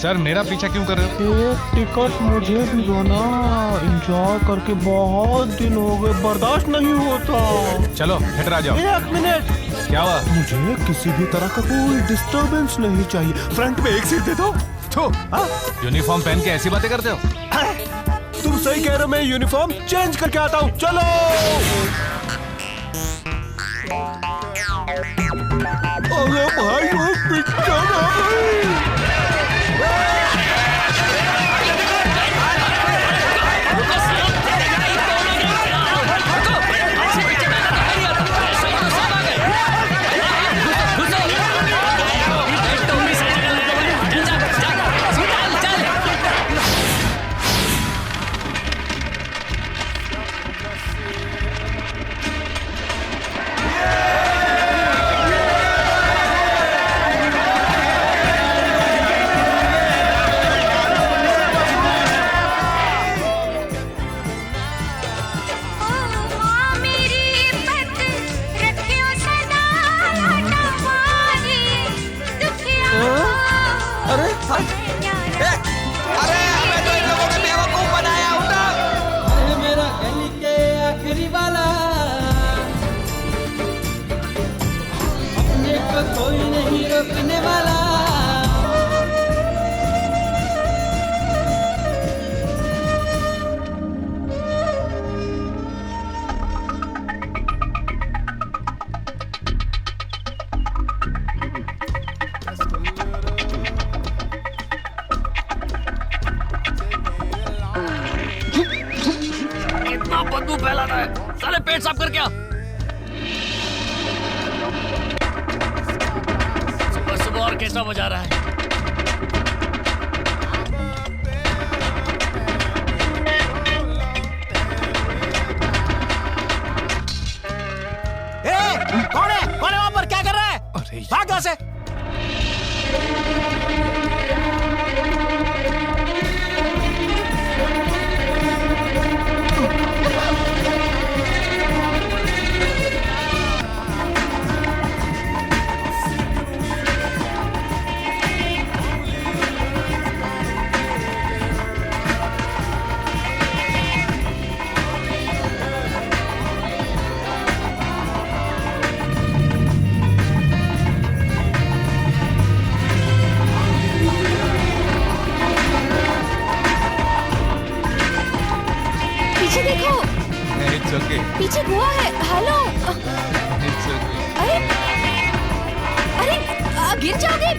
Sir मेरा पीछा क्यों कर रहे हो? एक टिकट मुझे भी दो ना, एंजॉय करके बहुत दिन हो गए, बर्दाश्त नहीं होता। चलो थिएटर आ जाओ। 1 मिनट, क्या हुआ? मुझे किसी भी तरह का कोई डिस्टरबेंस नहीं चाहिए। फ्रंट में एक सीट दे दो। यूनिफॉर्म पहन के ऐसी बातें करते हो? तुम सही कह रहे हो, मैं यूनिफॉर्म चेंज करके आता हूँ। चलो। अरे भाई वो पिक्चर आ गई। बदबू फैला रहा है, साले पेट साफ कर क्या? सुबह सुबह और कैसा बजा रहा है? कौन है वहाँ पर? क्या कर रहा है? भाग यहाँ से। पीछे गुहा है। हेलो। अरे अरे गिर जाओगे।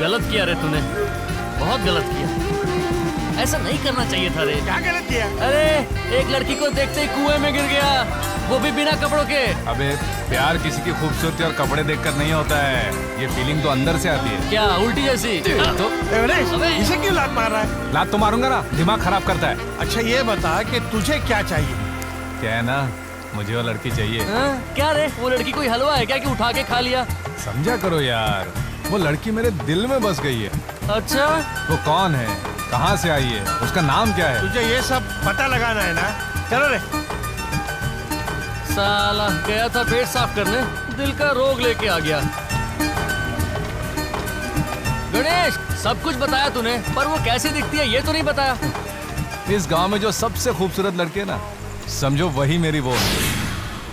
गलत किया रे तूने, बहुत गलत किया। ऐसा नहीं करना चाहिए था रे। क्या गलत किया? अरे एक लड़की को देखते ही कुएं में गिर गया, वो भी बिना कपड़ों के। अबे प्यार किसी की खूबसूरती और कपड़े देखकर नहीं होता है, ये फीलिंग तो अंदर से आती है। क्या उल्टी जैसी? तो इसे क्यों लात मार रहा है? लात तो मारूंगा ना, दिमाग खराब करता है। अच्छा ये बता कि तुझे क्या चाहिए? क्या है ना, मुझे वो लड़की चाहिए। क्या रे, वो लड़की कोई हलवा है क्या कि उठा के खा लिया? समझा करो यार, वो लड़की मेरे दिल में बस गई है। अच्छा, वो कौन है, कहाँ से आई है, उसका नाम क्या है? तुझे ये सब पता लगाना है ना? चलो रे। साला गया था पेट साफ करने, दिल का रोग लेके आ गया। गणेश, सब कुछ बताया तूने, पर वो कैसे दिखती है ये तो नहीं बताया। इस गांव में जो सबसे खूबसूरत लड़की है ना, समझो वही मेरी वो है।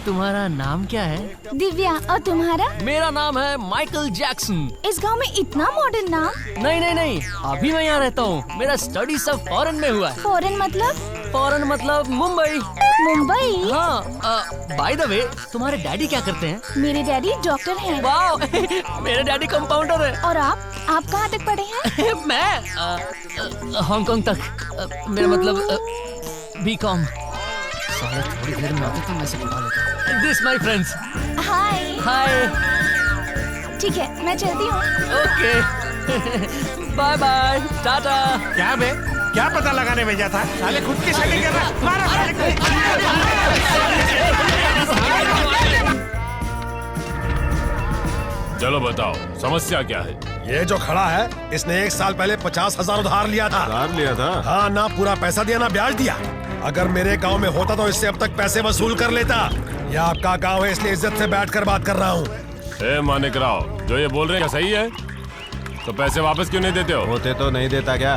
तुम्हारा नाम क्या है? दिव्या, और तुम्हारा? मेरा नाम है माइकल जैक्सन। इस गांव में इतना मॉडर्न नाम? नहीं, अभी मैं यहाँ रहता हूँ। मेरा स्टडी सब फॉरेन में हुआ है। फॉरेन मतलब? फॉरेन मतलब मुंबई। मुंबई? हाँ, बाय द वे, तुम्हारे डैडी क्या करते हैं? मेरे डैडी डॉक्टर हैं। वाह, मेरे डैडी कंपाउंडर है। और आप कहाँ तक पढ़े हैं? मैं हांगकांग तक। मेरा मतलब बीकॉम। साले थोड़ी देर में आते तो मैं से बुला लेता। This my friends. Hi. Hi. ठीक है, मैं चलती हूँ। ओके। Bye bye, ta-ta. क्या बे, क्या पता लगाने भेजा था? साले खुद की सेटिंग कर रहा। मारो साले को। चलो बताओ, समस्या क्या है? ये जो खड़ा है, इसने 1 साल पहले 50,000 उधार लिया था। उधार लिया था? हाँ, ना पूरा पैसा दिया ना ब्याज दिया। अगर मेरे गांव में होता तो इससे अब तक पैसे वसूल कर लेता। यह आपका गांव है, इसलिए इज्जत से बैठकर बात कर रहा हूँ। ए मानिक राव, जो ये बोल रहे हैं क्या सही है? तो पैसे वापस क्यों नहीं देते हो? होते तो नहीं देता क्या?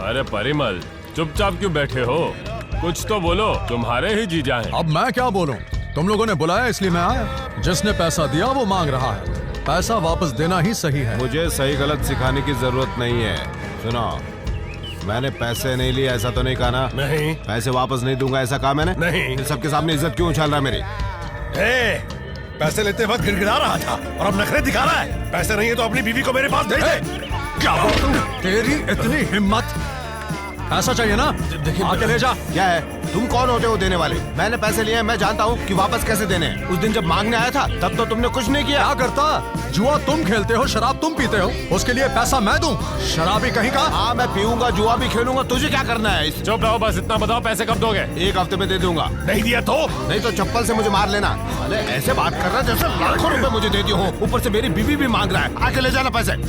अरे परिमल, चुपचाप क्यों बैठे हो? कुछ तो बोलो, तुम्हारे ही जीजा हैं। अब मैं क्या बोलूं? तुम लोगों ने बुलाया इसलिए मैं आया। जिसने पैसा दिया वो मांग रहा है, पैसा वापस देना ही सही है। मुझे सही गलत सिखाने की जरूरत नहीं है। सुनो, मैंने पैसे नहीं लिए ऐसा तो नहीं कहा ना? नहीं। पैसे वापस नहीं दूंगा ऐसा कहा मैंने? नहीं। फिर सबके सामने इज्जत क्यों उछाल रहा है मेरी? पैसे लेते वक्त गिड़गिड़ा रहा था और अब नखरे दिखा रहा है। पैसे नहीं है तो अपनी बीवी को मेरे पास भेज दे। क्या बात है? तेरी इतनी हिम्मत? पैसा चाहिए ना? आके ले जा। क्या है? तुम कौन होते हो देने वाले? मैंने पैसे लिए हैं, मैं जानता हूँ कि वापस कैसे देने हैं। उस दिन जब मांगने आया था तब तो तुमने कुछ नहीं किया। क्या करता? जुआ तुम खेलते हो, शराब तुम पीते हो, उसके लिए पैसा मैं दूं? शराबी कहीं का। हाँ, मैं पीऊंगा, जुआ भी खेलूंगा, तुझे क्या करना है? चुप रहो, बस इतना बताओ, पैसे कब दोगे? 1 हफ्ते में दे दूंगा। नहीं दिया तो? नहीं तो चप्पल से मुझे मार लेना। अरे ऐसे बात कर रहा है जैसे लाखों रुपए मुझे दे दिए हो। ऊपर से मेरी बीवी भी मांग रहा है। आके ले जाना पैसे।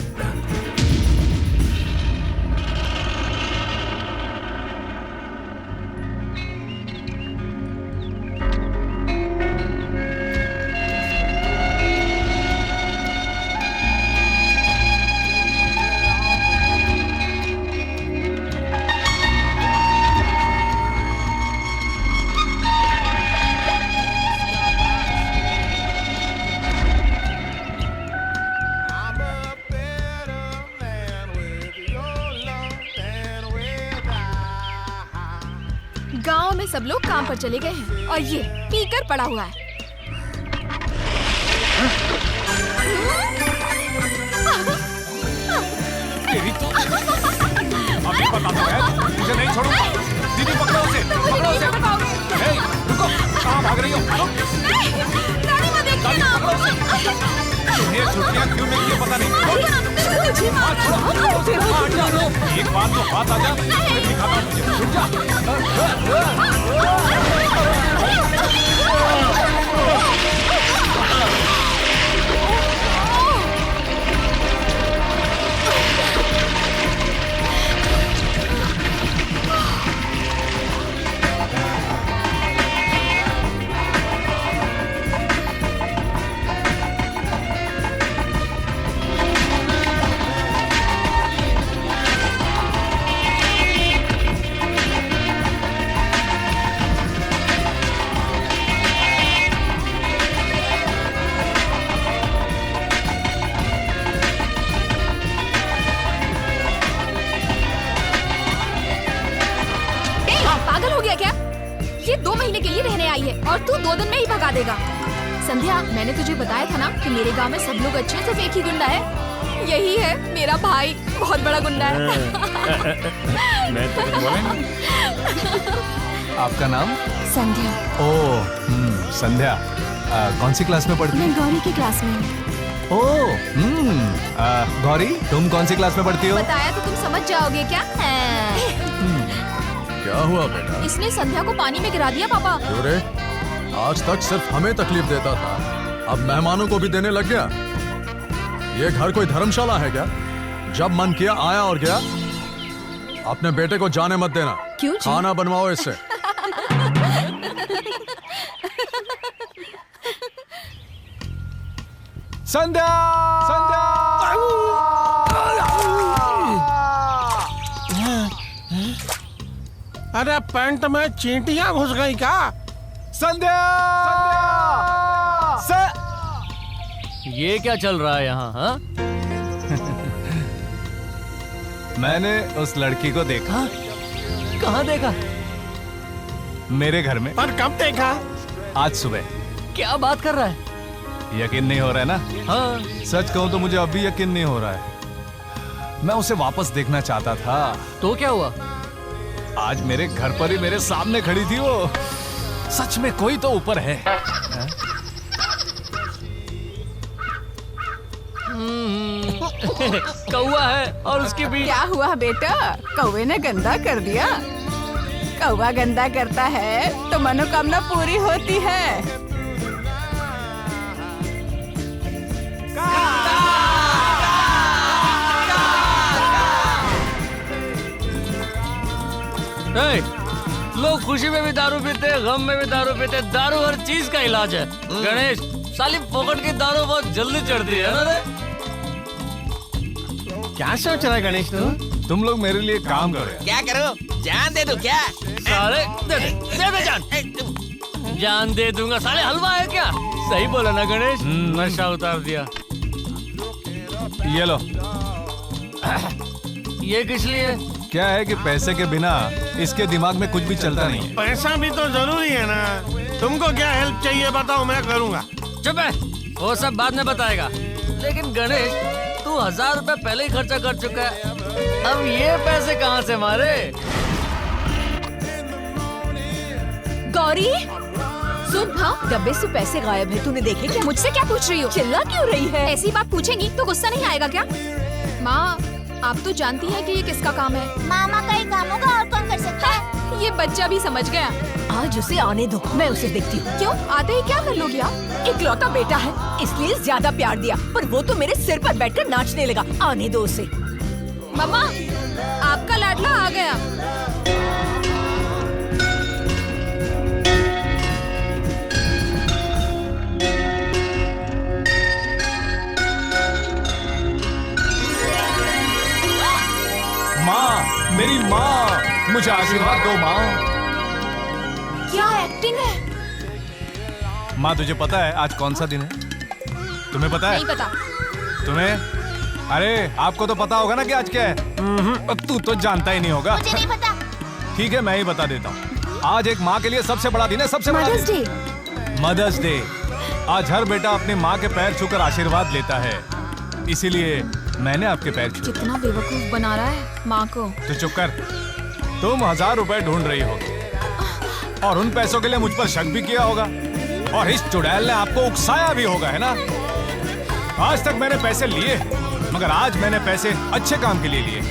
गांव में सब लोग काम पर चले गए हैं और ये पीकर पड़ा हुआ है। तेरी तो अभी बताता है, मुझे नहीं छोड़ूंगा। दीदी पकड़ो उसे, पकड़ो उसे। हे, रुको, कहाँ भाग रही हो? ये छुट्टियाँ क्यों नहीं की पता नहीं। एक बात तो बात आ जा, फिर दिखाता हूँ तुझे। रुक जा। ये 2 महीने के लिए रहने आई है और तू 2 दिन में ही भगा देगा। संध्या, मैंने तुझे बताया था ना कि मेरे गांव में सब लोग अच्छे, सिर्फ एक ही गुंडा है। यही है मेरा भाई, बहुत बड़ा गुंडा है। मैं तो बोला नहीं। आपका नाम? संध्या। ओह, संध्या। कौन सी क्लास में पढ़ती? मैं गौरी की क्लास में हूँ। ओह, गौरी, तुम कौन सी क्लास में पढ़ती हो? बताया तो तुम समझ जाओगे क्या? क्या हुआ बेटा? इसने संध्या को पानी में गिरा दिया पापा। क्यों रे? आज तक सिर्फ हमें तकलीफ देता था, अब मेहमानों को भी देने लग गया। ये घर कोई धर्मशाला है क्या? जब मन किया आया और गया। अपने बेटे को जाने मत देना। क्यों जी? खाना बनवाओ इससे। संध्या! संध्या! अरे पैंट में चींटियां घुस गई क्या? संध्या! ये क्या चल रहा है यहाँ? हाँ? मैंने उस लड़की को देखा। कहाँ देखा? मेरे घर में। पर कब देखा? आज सुबह। क्या बात कर रहा है? यकीन नहीं हो रहा है ना? हाँ। सच कहूं तो मुझे अभी यकीन नहीं हो रहा है। मैं उसे वापस देखना चाहता था। तो क्या हुआ? आज मेरे घर पर ही मेरे सामने खड़ी थी वो। सच में कोई तो ऊपर है। कौवा है और उसकी भी। क्या हुआ बेटा? कौवे ने गंदा कर दिया? कौवा गंदा करता है तो मनोकामना पूरी होती है। Hey, लोग खुशी में भी दारू पीते, गम में भी दारू पीते। दारू हर चीज का इलाज है। गणेश, साली फोकट की दारू बहुत जल्दी चढ़ती है ना रे? क्या सोच रहा है गणेश तू? तुम लोग मेरे लिए काम करो। क्या करो? जान दे दो क्या? साले दे जान। जान दे दूंगा। साले हलवा है क्या? सही बोला ना गणेश? नशा उतार दिया। ये लो। ये किस लिए? क्या है कि पैसे के बिना इसके दिमाग में कुछ भी चलता नहीं है। पैसा भी तो जरूरी है ना। तुमको क्या हेल्प चाहिए बताओ, मैं करूँगा। चुप है, वो सब बाद में बताएगा। लेकिन गणेश, तू 1000 रुपए पहले ही खर्चा कर चुका है। अब ये पैसे कहाँ से मारे? गौरी सुन, हाँ डब्बे से पैसे गायब है, तूने देखे क्या? मुझसे क्या पूछ रही हो? चिल्ला क्यों रही है? ऐसी बात पूछेंगी तो गुस्सा नहीं आएगा क्या? माँ, आप तो जानती हैं कि ये किसका काम है। मामा का ही काम होगा, और कौन कर सकता है? ये बच्चा भी समझ गया। आज उसे आने दो, मैं उसे देखती हूँ। क्यों? आते ही क्या कर लोगी आप? इकलौता बेटा है इसलिए ज्यादा प्यार दिया, पर वो तो मेरे सिर पर बैठकर नाचने लगा। आने दो उसे। मम्मा, आपका लाडला आ गया। माँ, मेरी माँ, मुझे आशीर्वाद दो माँ। क्या एक्टिंग है? माँ, तुझे पता है आज कौन सा दिन है? तुम्हें पता है? नहीं पता। तुम्हें? अरे आपको तो पता होगा ना कि आज क्या है। तू तो जानता ही नहीं होगा। मुझे नहीं पता। ठीक है, मैं ही बता देता हूँ। आज एक माँ के लिए सबसे बड़ा दिन है, सबसे बड़ा मदर्स दिन। डे। Mothers day. आज हर बेटा अपनी माँ के पैर छूकर आशीर्वाद लेता है, इसीलिए मैंने आपके पैर छुए। कितना बेवकूफ बना रहा है माँ को। तो चुप कर। तुम 1000 रुपए ढूंढ रही हो और उन पैसों के लिए मुझ पर शक भी किया होगा, और इस चुड़ैल ने आपको उकसाया भी होगा, है ना? आज तक मैंने पैसे लिए, मगर आज मैंने पैसे अच्छे काम के लिए लिए।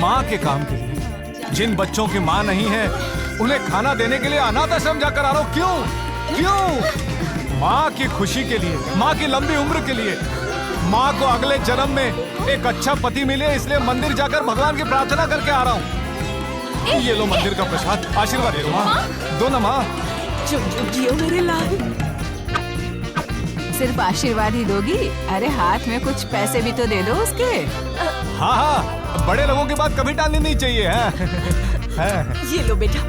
माँ के काम के लिए। जिन बच्चों की माँ नहीं है उन्हें खाना देने के लिए अनाथ आश्रम जाकर आ रहा हूं। क्यों? माँ की खुशी के लिए, माँ की लंबी उम्र के लिए, माँ को अगले जन्म में एक अच्छा पति मिले, इसलिए मंदिर जाकर भगवान की प्रार्थना करके आ रहा हूँ। ये लो मंदिर का प्रसाद, आशीर्वाद दे दो माँ। दो ना माँ। जियो मेरे लाल। सिर्फ आशीर्वाद ही दोगी? अरे हाथ में कुछ पैसे भी तो दे दो उसके। हाँ, बड़े लोगों की बात कभी टालनी नहीं चाहिए है? ये लो बेटा।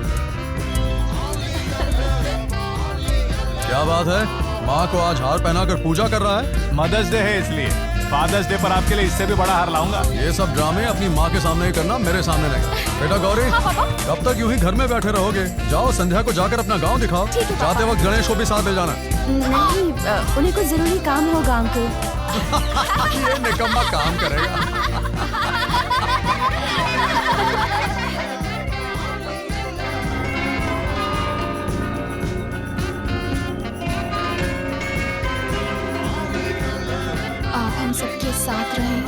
क्या बात है? माँ को आज हार पहनाकर पूजा कर रहा है? मदर्स डे है इसलिए। फादर्स डे पर आपके लिए इससे भी बड़ा हार लाऊंगा। ये सब ड्रामे अपनी माँ के सामने ही करना, मेरे सामने नहीं। बेटा गौरी, कब तक यूं ही घर में बैठे रहोगे? जाओ संध्या को जाकर अपना गांव दिखाओ। जाते वक्त गणेश को भी साथ ले जाना। नहीं, उन्हें कुछ जरूरी काम होगा अंकल। ये निकम्मा काम करेगा। आप हम सबके साथ रहें।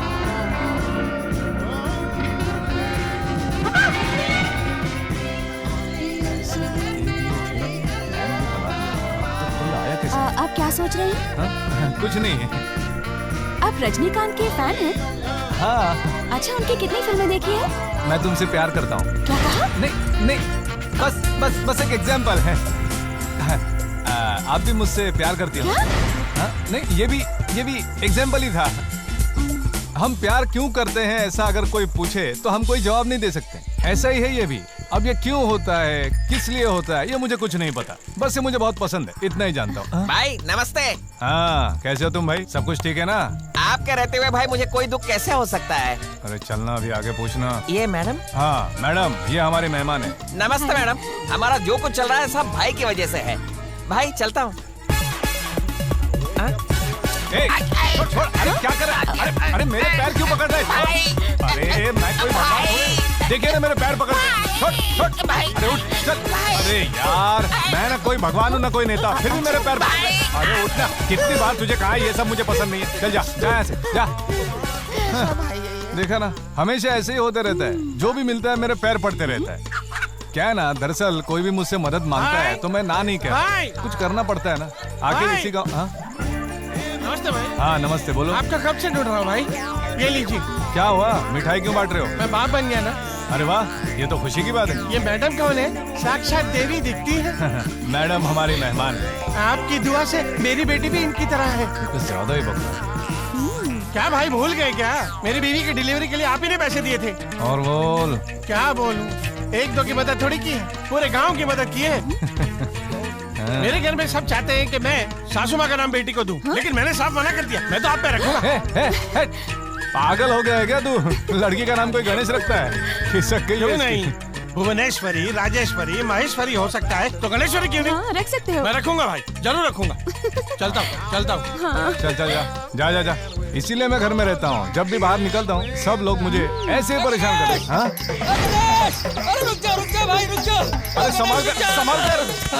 आप क्या सोच रहे हैं? कुछ नहीं है। आप रजनीकांत के फैन हैं? हाँ, अच्छा, उनकी कितनी फिल्में देखी है? मैं तुमसे प्यार करता हूँ। क्या कहा? नहीं, बस एक एग्जाम्पल है। आप भी मुझसे प्यार करती हो? नहीं, ये भी एग्जाम्पल ही था। हम प्यार क्यों करते हैं ऐसा अगर कोई पूछे तो हम कोई जवाब नहीं दे सकते। ऐसा ही है ये भी। अब ये क्यों होता है, किस लिए होता है, ये मुझे कुछ नहीं पता। बस ये मुझे बहुत पसंद है, इतना ही जानता हूँ। भाई नमस्ते। हाँ, कैसे हो तुम भाई? सब कुछ ठीक है ना? आपके रहते हुए भाई मुझे कोई दुख कैसे हो सकता है? अरे चलना, अभी आगे पूछना। ये मैडम? हाँ मैडम, ये हमारे मेहमान है। नमस्ते मैडम। हमारा जो कुछ चल रहा है सब भाई की वजह से है। भाई चलता हूँ। छोड़ छोड़, अरे क्या कर रहा है? अरे मेरे पैर क्यों पकड़ रहे हैं? अरे मैं कोई भगवान थोड़ी। देखिए ना मेरे पैर पकड़ रहे हैं। छोड़ छोड़, अरे उठ चल। अरे यार, मैं ना कोई भगवान हूँ ना कोई नेता, फिर भी मेरे पैर अरे उठ ना। कितनी बार तुझे कहा ये सब मुझे पसंद नहीं है। चल जा जा यहाँ से जा। देखा ना, हमेशा ऐसे ही होते रहता है, जो भी मिलता है मेरे पैर पड़ते रहता है। क्या है ना, दरअसल कोई भी मुझसे मदद मांगता है तो मैं ना नहीं कहता, कुछ करना पड़ता है ना। आखिर इसी का। नमस्ते भाई। हाँ नमस्ते, बोलो। आपका कब से ढूंढ रहा हूँ भाई। ये लीजिए। क्या हुआ, मिठाई क्यों बांट रहे हो? मैं बाप बन गया ना। अरे वाह, ये तो खुशी की बात है। ये मैडम कौन है? साक्षात देवी दिखती है। मैडम हमारी मेहमान है। आपकी दुआ से मेरी बेटी भी इनकी तरह है। कुछ ज्यादा ही बकरा। क्या भाई भूल गए क्या? मेरी बीवी की डिलीवरी के लिए आप ही ने पैसे दिए थे। और बोल। क्या बोलूं, एक दो की मदद थोड़ी की है, पूरे गांव की मदद की है। मेरे घर में सब चाहते हैं कि मैं सासू माँ का नाम बेटी को दूं, लेकिन मैंने साफ मना कर दिया। मैं तो आप पे रखूंगा। पागल हो गया है क्या तू? लड़की का नाम कोई गणेश रखता है? खिसक गई क्यों नहीं? भुवनेश्वरी, राजेश्वरी, महेश्वरी हो सकता है, तो गणेश्वरी क्यों नहीं? हाँ, रख सकते हो। मैं रखूंगा भाई, जरूर रखूंगा। चलता हूँ। हाँ। चल चल जा जा जा। इसीलिए मैं घर में रहता हूँ, जब भी बाहर निकलता हूँ सब लोग मुझे ऐसे ही परेशान करते हैं। हाँ? अरे रुक जा भाई, रुक जा। अरे संभाल कर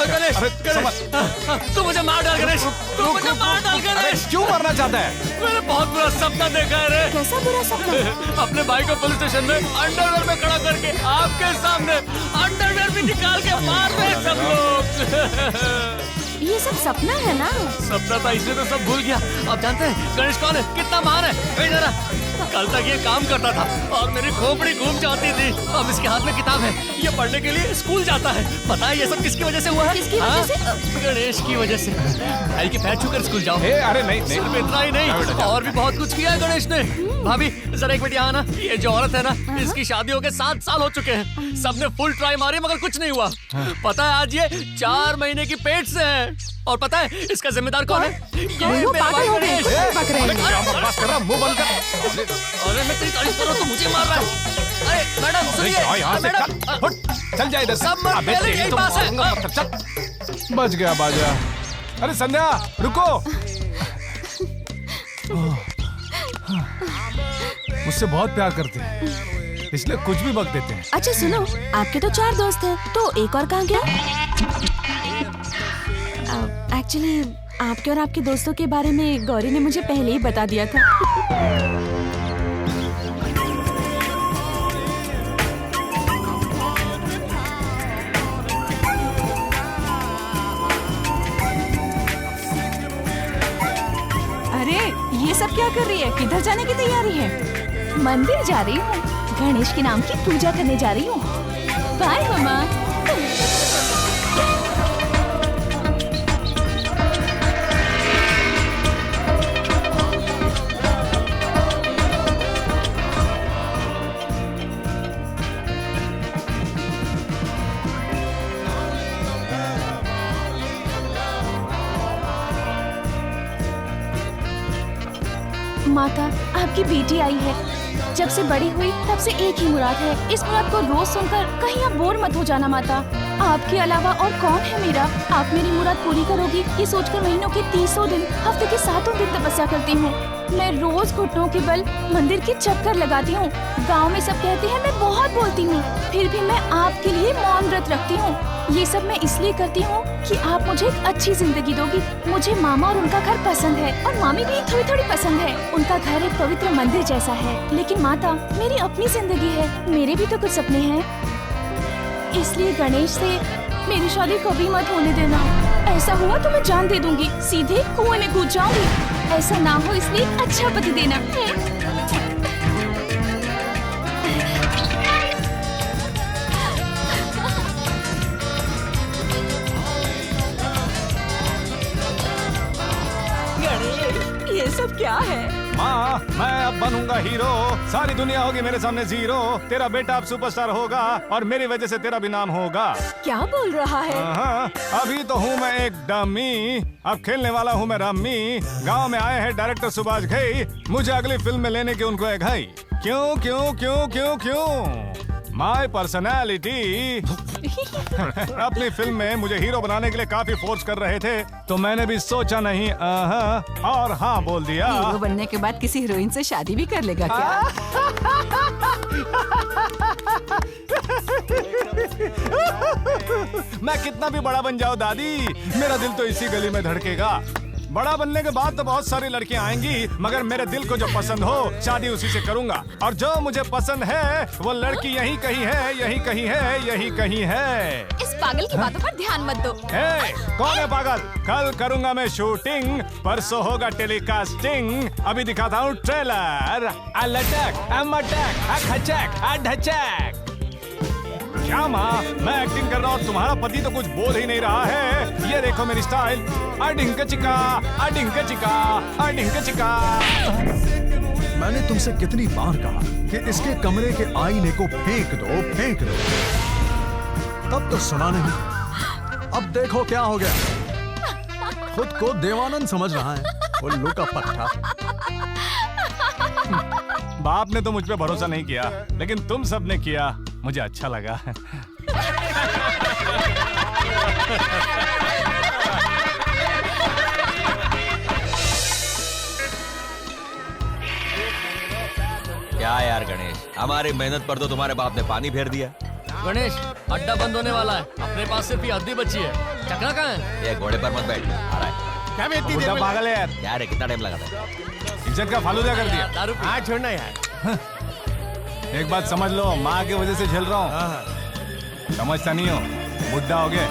गणेश, गणेश। तू मुझे मार डाल गणेश, तू मुझे मार डाल गणेश। क्यों मरना चाहता है? मैंने बहुत बुरा सपना देखा है रे। कैसा बुरा सपना? अपने भाई को पुलिस स्टेशन में अंडरवेयर में खड़ा करके आपके सामने अंडरवेयर भी निकाल के मार रहे सब लोग। ये सब सपना है ना? सपना था, इसलिए तो सब भूल गया। अब जानते हैं गणेश कौन है, कितना महान है। कल तक ये काम करता था और मेरी खोपड़ी घूम जाती थी। अब इसके हाथ में किताब है, ये पढ़ने के लिए स्कूल जाता है। पता है ये सब किसकी वजह से हुआ है? किसकी वजह से? गणेश की वजह से। भाई के पैर छूकर स्कूल जाओ। अरे नहीं सिर्फ इतना ही नहीं, और भी बहुत कुछ किया है गणेश ने। भाभी जरा एक मिनट यहाँ ना, ये जो औरत है ना, इसकी शादी होके 7 साल हो चुके हैं। सबने फुल ट्राई मारी मगर कुछ नहीं हुआ। पता है आज ये 4 महीने की पेट से है। और पता है इसका जिम्मेदार कौन है? ये मेरा भाई गणेश। बकवास कर रहा, मुंह बंद कर। अरे मैं तेरी तारीफ कर रहा हूँ, तू मुझे मार रहा है। अरे मैडम सुनिए, यहाँ से चल जा इधर से। सब मत अबे पहले तेरी यही तो पास है। मारूंगा, चल। बच गया बाजा। अरे संध्या रुको। मुझसे बहुत प्यार करते हैं, इसलिए कुछ भी बक देते हैं। अच्छा सुनो, आपके तो 4 दोस्त हैं, तो एक और कहाँ गया? एक्चुअली आपके और आपके दोस्तों के बारे में गौरी ने मुझे पहले ही बता दिया था। अरे ये सब क्या कर रही है? किधर जाने की तैयारी है? मंदिर जा रही हूँ, गणेश के नाम की पूजा करने जा रही हूँ। बाय मम्मा। माता, आपकी बेटी आई है। जब से बड़ी हुई तब से एक ही मुराद है। इस मुराद को रोज सुनकर कहीं आप बोर मत हो जाना माता। आपके अलावा और कौन है मेरा? आप मेरी मुराद पूरी करोगी ये सोचकर महीनों के 300 दिन, हफ्ते के 7 दिन तपस्या करती हूँ। मैं रोज घुटनों के बल मंदिर के चक्कर लगाती हूँ। गाँव में सब कहते हैं मैं बहुत बोलती हूँ, फिर भी मैं आपके लिए मौन व्रत रखती हूँ। ये सब मैं इसलिए करती हूँ कि आप मुझे एक अच्छी जिंदगी दोगी। मुझे मामा और उनका घर पसंद है और मामी भी थोड़ी थोड़ी पसंद है। उनका घर एक पवित्र मंदिर जैसा है। लेकिन माता, मेरी अपनी जिंदगी है, मेरे भी तो कुछ सपने हैं। इसलिए गणेश से मेरी शादी कभी मत होने देना। ऐसा हुआ तो मैं जान दे दूंगी, सीधे कुएं में कूद जाऊंगी। ऐसा ना हो इसलिए अच्छा पति देना। ये सब क्या है? माँ, मैं अब बनूंगा हीरो, सारी दुनिया होगी मेरे सामने जीरो, तेरा बेटा अब सुपरस्टार होगा और मेरी वजह से तेरा भी नाम होगा। क्या बोल रहा है? हाँ, अभी तो हूँ मैं एक डमी, अब खेलने वाला हूँ मैं रम्मी। गांव में आए हैं डायरेक्टर सुभाष घई, मुझे अगली फिल्म में लेने की उनको है घई। क्यों क्यों क्यों क्यों क्यों? My personality. अपनी फिल्म में मुझे हीरो बनाने के लिए काफी फोर्स कर रहे थे, तो मैंने भी सोचा नहीं और हाँ बोल दिया। हीरो बनने के बाद किसी हीरोइन से शादी भी कर लेगा क्या? मैं कितना भी बड़ा बन जाऊं दादी, मेरा दिल तो इसी गली में धड़केगा। बड़ा बनने के बाद तो बहुत सारी लड़कियां आएंगी, मगर मेरे दिल को जो पसंद हो शादी उसी से करूंगा। और जो मुझे पसंद है वो लड़की यही कहीं है, यही कहीं है, यही कहीं है। इस पागल की बातों पर ध्यान मत दो। कौन है पागल? कल करूंगा मैं शूटिंग, परसों होगा टेलीकास्टिंग, अभी दिखाता हूँ ट्रेलर। क्या माँ, मैं एक्टिंग कर रहा हूँ, तुम्हारा पति तो कुछ बोल ही नहीं रहा है। ये देखो मेरी स्टाइल, अडिंग चिका, अडिंग चिका, अडिंग चिका। मैंने तुमसे कितनी बार कहा कि इसके कमरे के आईने को फेंक दो, फेंक दो, तब तो सुना नहीं। अब देखो क्या हो गया, खुद को देवानंद समझ रहा है, उल्लू का पट्टा। बाप ने तो मुझ पे भरोसा नहीं किया, लेकिन तुम सब ने किया, मुझे अच्छा लगा। क्या यार गणेश, हमारी मेहनत पर तो तुम्हारे बाप ने पानी फेर दिया। गणेश, अड्डा बंद होने वाला है, अपने पास सिर्फ ये हद्दी बची है। चकना कहाँ है? ये घोड़े पर मत बैठ, आ रहा है। क्या बेइज्जती देर में पागल है यार। क्या रे, कितना टाइम लगा था? इज्जत का फालूदा कर दिया। दारू पी। हाँ छोड़ना यार। एक बात समझ लो, माँ की वजह से झेल रहा हूँ। समझता नहीं हो, बुढ़ा हो गए,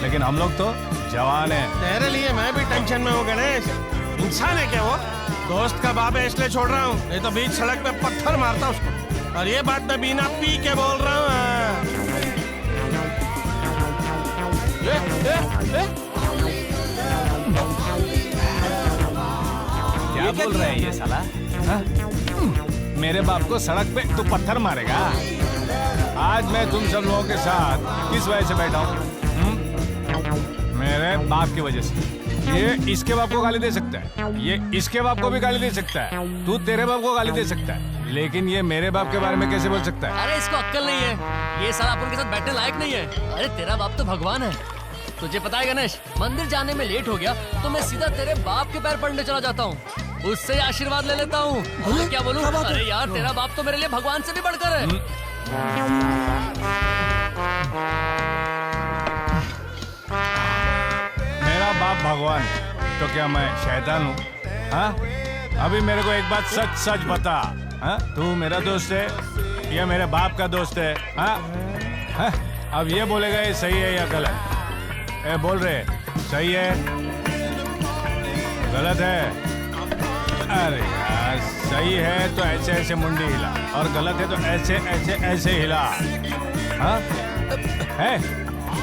लेकिन हम लोग तो जवान हैं। तेरे लिए मैं भी टेंशन में हूँ गणेश। इंसान है क्या वो? दोस्त का बाप है इसलिए छोड़ रहा हूँ, नहीं तो बीच सड़क पे पत्थर मारता उसको। और ये बात मैं बिना पी के बोल रहा हूँ। क्या बोल रहे हैं ये साला? हाँ? मेरे बाप को सड़क पे तू पत्थर मारेगा? आज मैं तुम सब लोगों के साथ किस वजह से बैठा हूँ? मेरे बाप की वजह से। ये इसके बाप को गाली दे सकता है, ये इसके बाप को भी गाली दे सकता है, तू तेरे बाप को गाली दे सकता है, लेकिन ये मेरे बाप के बारे में कैसे बोल सकता है? अरे इसको अक्ल नहीं है, ये साला अपन के साथ बैठने लायक नहीं है। अरे तेरा बाप तो भगवान है। तुझे पता है गणेश, मंदिर जाने में लेट हो गया तो मैं सीधा तेरे बाप के पैर पड़ने चला जाता हूँ, उससे आशीर्वाद ले लेता हूँ। क्या बोलूँ? अरे यार, तेरा बाप तो मेरे लिए भगवान से भी बढ़कर है। मेरा बाप भगवान तो क्या मैं शैतान हूँ? हाँ? अभी मेरे को एक बात सच सच बता, हाँ? तू मेरा दोस्त है या मेरे बाप का दोस्त है? हाँ? हाँ? अब ये बोलेगा ये सही है या गलत? ए बोल रहे, सही है, गलत है? अरे यार, सही है तो ऐसे ऐसे मुंडी हिला, और गलत है तो ऐसे ऐसे ऐसे हिला। हाँ? है?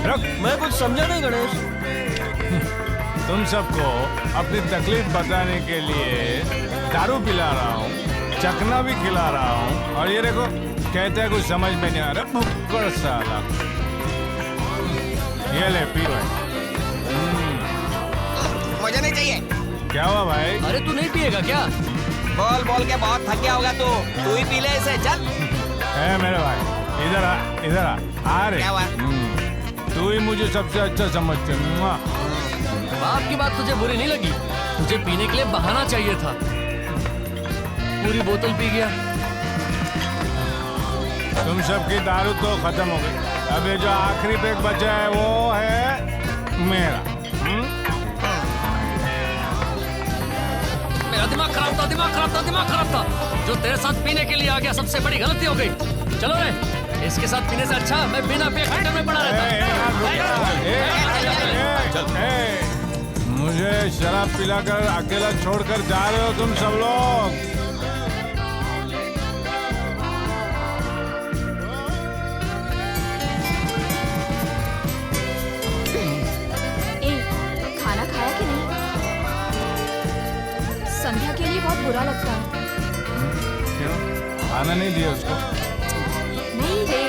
रुक, मैं कुछ समझा नहीं गणेश। तुम सबको अपनी तकलीफ बताने के लिए दारू पिला रहा हूँ, चकना भी खिला रहा हूँ, और ये देखो कहते हैं कुछ समझ में नहीं आ रहा। भुक्कड़ साला। ये ले पी भाई। मुझे नहीं चाहिए। क्या हुआ भाई? अरे तू नहीं पिएगा क्या? बोल बोल के बहुत थक गया होगा तू ही पी ले इसे, चल। है मेरे भाई, इधर आ, इधर आ। आ रे। क्या हुआ? तू ही मुझे सबसे अच्छा समझते। बाप की बात तुझे बुरी नहीं लगी? तुझे पीने के लिए बहाना चाहिए था, पूरी बोतल पी गया। तुम सबकी दारू तो खत्म हो गई, अब ये जो आखिरी पेग बचा है वो है मेरा। मेरा दिमाग खराब था, दिमाग खराब था, दिमाग खराब था। जो तेरे साथ पीने के लिए आ गया, सबसे बड़ी गलती हो गई। चलो रे, इसके साथ पीने से अच्छा मैं बिना पिए खड्डे में पड़ा रहता। मुझे शराब पिलाकर अकेला छोड़कर जा रहे हो तुम सब लोग? खाना खाया कि नहीं? संध्या बुरा लगता है। क्यों? खाना नहीं दिया उसको? नहीं रे,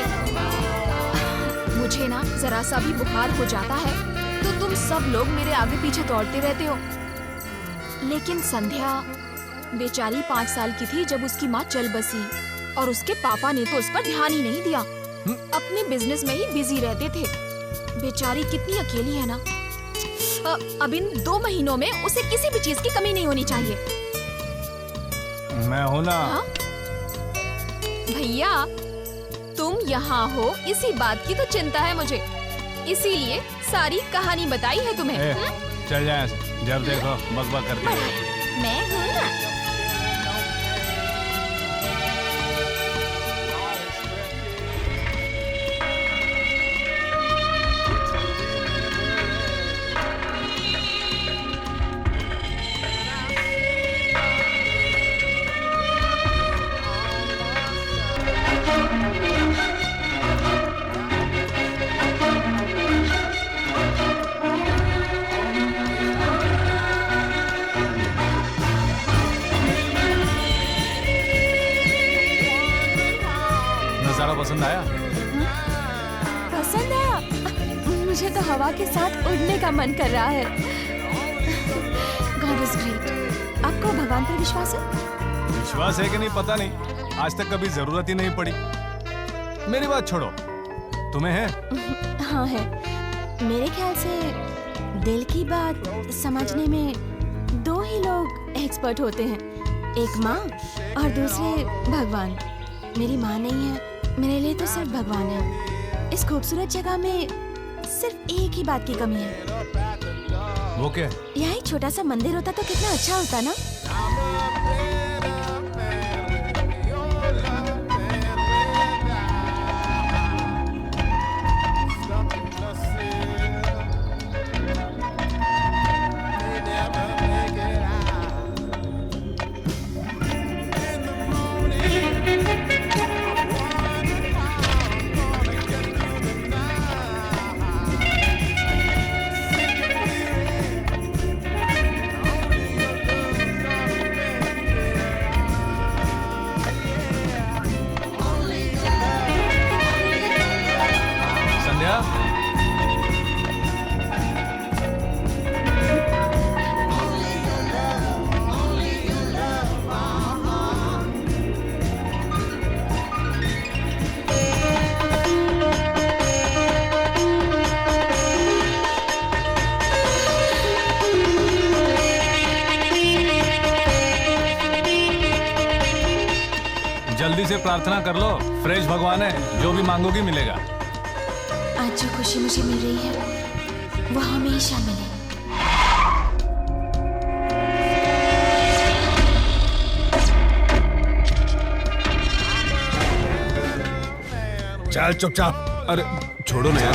मुझे ना जरा सा भी बुखार हो जाता है तो तुम सब लोग मेरे आगे पीछे दौड़ते रहते हो। लेकिन संध्या बेचारी 5 साल की थी जब उसकी माँ चल बसी और उसके पापा ने तो उस पर ध्यान ही नहीं दिया। अपने बिजनेस में ही बिजी रहते थे। बेचारी कितनी अकेली है ना। अब इन 2 महीनों में उसे किसी भी चीज की कमी नहीं होनी चाहिए। मैं हूं ना। हाँ? भैया तुम यहाँ हो इसी बात की तो चिंता है मुझे, इसीलिए सारी कहानी बताई है तुम्हें। चल जाए, जब देखो बकबक करती है। मैं हूँ ना। नजारा पसंद आया? पसंद आया? मुझे तो हवा के साथ उड़ने का मन कर रहा है। God is great. आपको भगवान पर विश्वास है? विश्वास है कि नहीं पता नहीं, आज तक कभी जरूरत ही नहीं पड़ी। मेरी बात छोड़ो, तुम्हें है? हाँ है। मेरे ख्याल से दिल की बात समझने में 2 ही लोग एक्सपर्ट होते हैं, एक माँ और दूसरे भगवान। मेरी माँ नहीं है, मेरे लिए तो सिर्फ भगवान है। इस खूबसूरत जगह में सिर्फ एक ही बात की कमी है। वो क्या? यहाँ एक छोटा सा मंदिर होता तो कितना अच्छा होता ना। जल्दी से प्रार्थना कर लो, फ्रेश भगवान है, जो भी मांगोगी मिलेगा। आज जो खुशी मुझे मिल रही है वो हमेशा मिले। चल चुपचाप। अरे छोड़ो ना यार।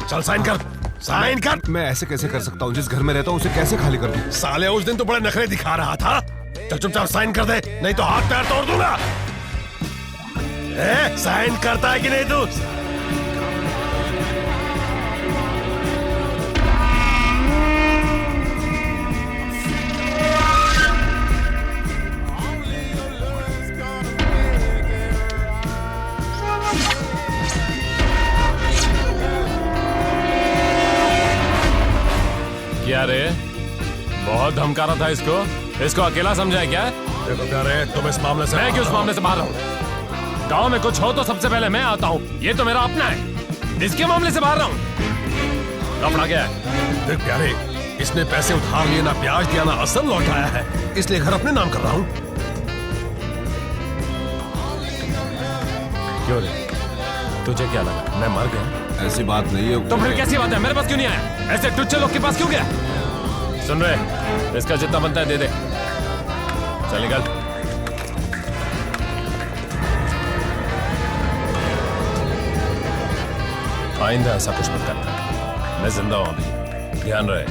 चल साइन कर, साइन कर। मैं ऐसे कैसे कर सकता हूँ? जिस घर में रहता हूँ उसे कैसे खाली कर दूँ? साले उस दिन तो बड़े नखरे दिखा रहा था। चल चुपचाप साइन कर दे, नहीं तो हाथ पैर तोड़ दूंगा। साइन करता है कि नहीं तू? क्या रे, बहुत धमका रहा था इसको अकेला समझा है क्या? देखो क्या रे, तुम इस मामले से मैं क्यों इस मामले से बाहर रहूं? गांव में कुछ हो तो सबसे पहले मैं आता हूँ, ये तो मेरा अपना है। इसके मामले से बाहर रहूं? लफड़ा क्या है? देख प्यारे, इसने पैसे उधार लिए, ना ब्याज दिया, ना असल लौटाया है, इसलिए घर अपने नाम कर रहा हूँ। क्यों रे, तुझे क्या लगा मैं मर गया? ऐसी बात नहीं है। तो फिर कैसी बात है? मेरे पास क्यों नहीं आया? ऐसे टुच्चे लोग के पास क्यों गया? सुन रहे, इसका जितना बनता है दे दे। चल निकल। आइंदा ऐसा कुछ मत करना, मैं जिंदा हूं अभी, ध्यान रहे।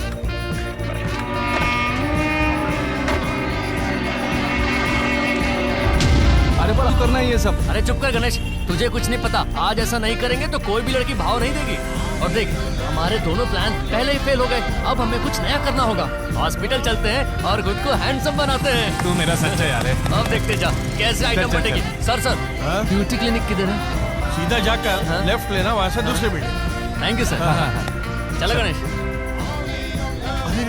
अरे पर करना ही ये सब। अरे चुप कर गणेश, तुझे कुछ नहीं पता। आज ऐसा नहीं करेंगे तो कोई भी लड़की भाव नहीं देगी। और देख, हमारे दोनों प्लान पहले ही फेल हो गए। अब हमें कुछ नया करना होगा। हॉस्पिटल चलते हैं और खुद को हैंडसम बनाते हैं। तू मेरा सच्चा यार है। अब देखते जा कैसे आइटम चल, बनेगी। सर ब्यूटी क्लिनिक किधर है? सीधा जाकर लेफ्ट लेना, वहाँ से दूसरे बिल्डिंग। Thank you sir. चलो गणेश। अरे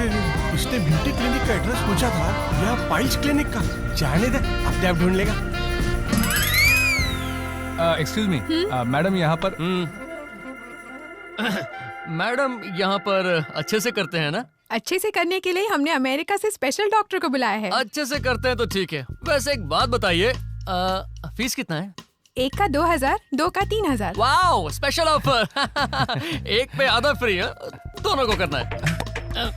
इसने ब्यूटी क्लिनिक का एड्रेस पूछा था, यह पाइल्स क्लिनिक का। जाने दे, अपने आप ढूंढ लेगा। एक्सक्यूज मी मैडम, यहाँ पर मैडम यहाँ पर अच्छे से करते हैं ना? अच्छे से करने के लिए हमने अमेरिका से स्पेशल डॉक्टर को बुलाया है। अच्छे से करते हैं तो ठीक है। वैसे एक बात बताइए, फीस कितना है? एक का 2000, 2 का 3000। Wow, special offer. एक पे आधा फ्री है, दोनों को करना है।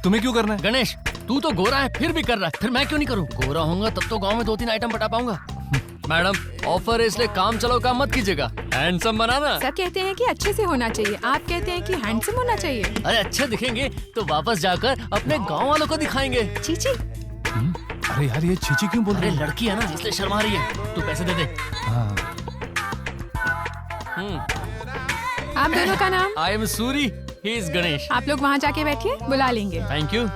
तुम्हें क्यों करना है? गणेश, तू तो गोरा है फिर भी कर रहा है, फिर मैं क्यों नहीं करूँ? गोरा होऊंगा तब तो गांव में 2-3 आइटम बटा पाऊंगा। मैडम, ऑफर है इसलिए काम चलो काम मत कीजिएगा। हैंडसम बनाना। सब कहते हैं कि अच्छे से होना चाहिए, आप कहते हैं कि हैंडसम होना चाहिए। अरे अच्छे दिखेंगे तो वापस जाकर अपने गांव वालों को दिखाएंगे। चीची। अरे यार ये चीची क्यों बोल रही अरे है? लड़की है ना इसलिए शर्मा रही है। तू पैसे दे दे। आप दोनों का नाम? I am Suri, he is Ganesh. आप लोग वहाँ जाके बैठिए, बुला लेंगे। Thank you.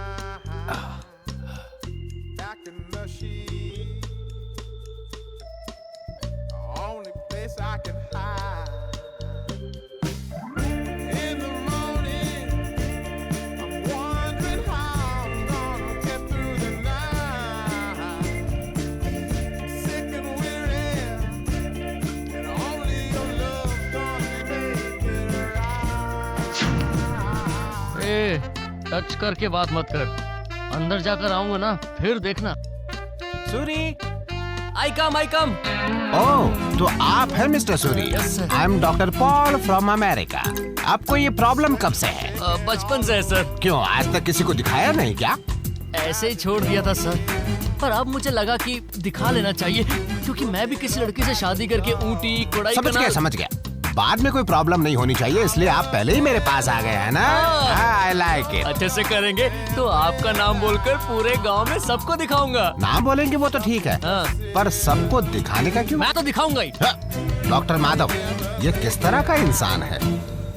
टच करके बात मत कर। अंदर जाकर आऊंगा ना फिर देखना। सूरी, आई कम। ओह, तो आप हैं mister Suri? Yes, sir. I am doctor Paul from America. आपको ये प्रॉब्लम कब से है? बचपन से है सर। क्यों, आज तक किसी को दिखाया नहीं क्या? ऐसे ही छोड़ दिया था सर, पर अब मुझे लगा कि दिखा लेना चाहिए, क्योंकि मैं भी किसी लड़की से शादी करके ऊटी कोडाई समझ गया। बाद में कोई प्रॉब्लम नहीं होनी चाहिए, इसलिए आप पहले ही मेरे पास आ गए हैं ना। I like it. अच्छे से करेंगे तो आपका नाम बोलकर पूरे गांव में सबको दिखाऊंगा। नाम बोलेंगे वो तो ठीक है, पर सबको दिखाने का क्यों? मैं तो दिखाऊंगा ही। डॉक्टर माधव, ये किस तरह का इंसान है?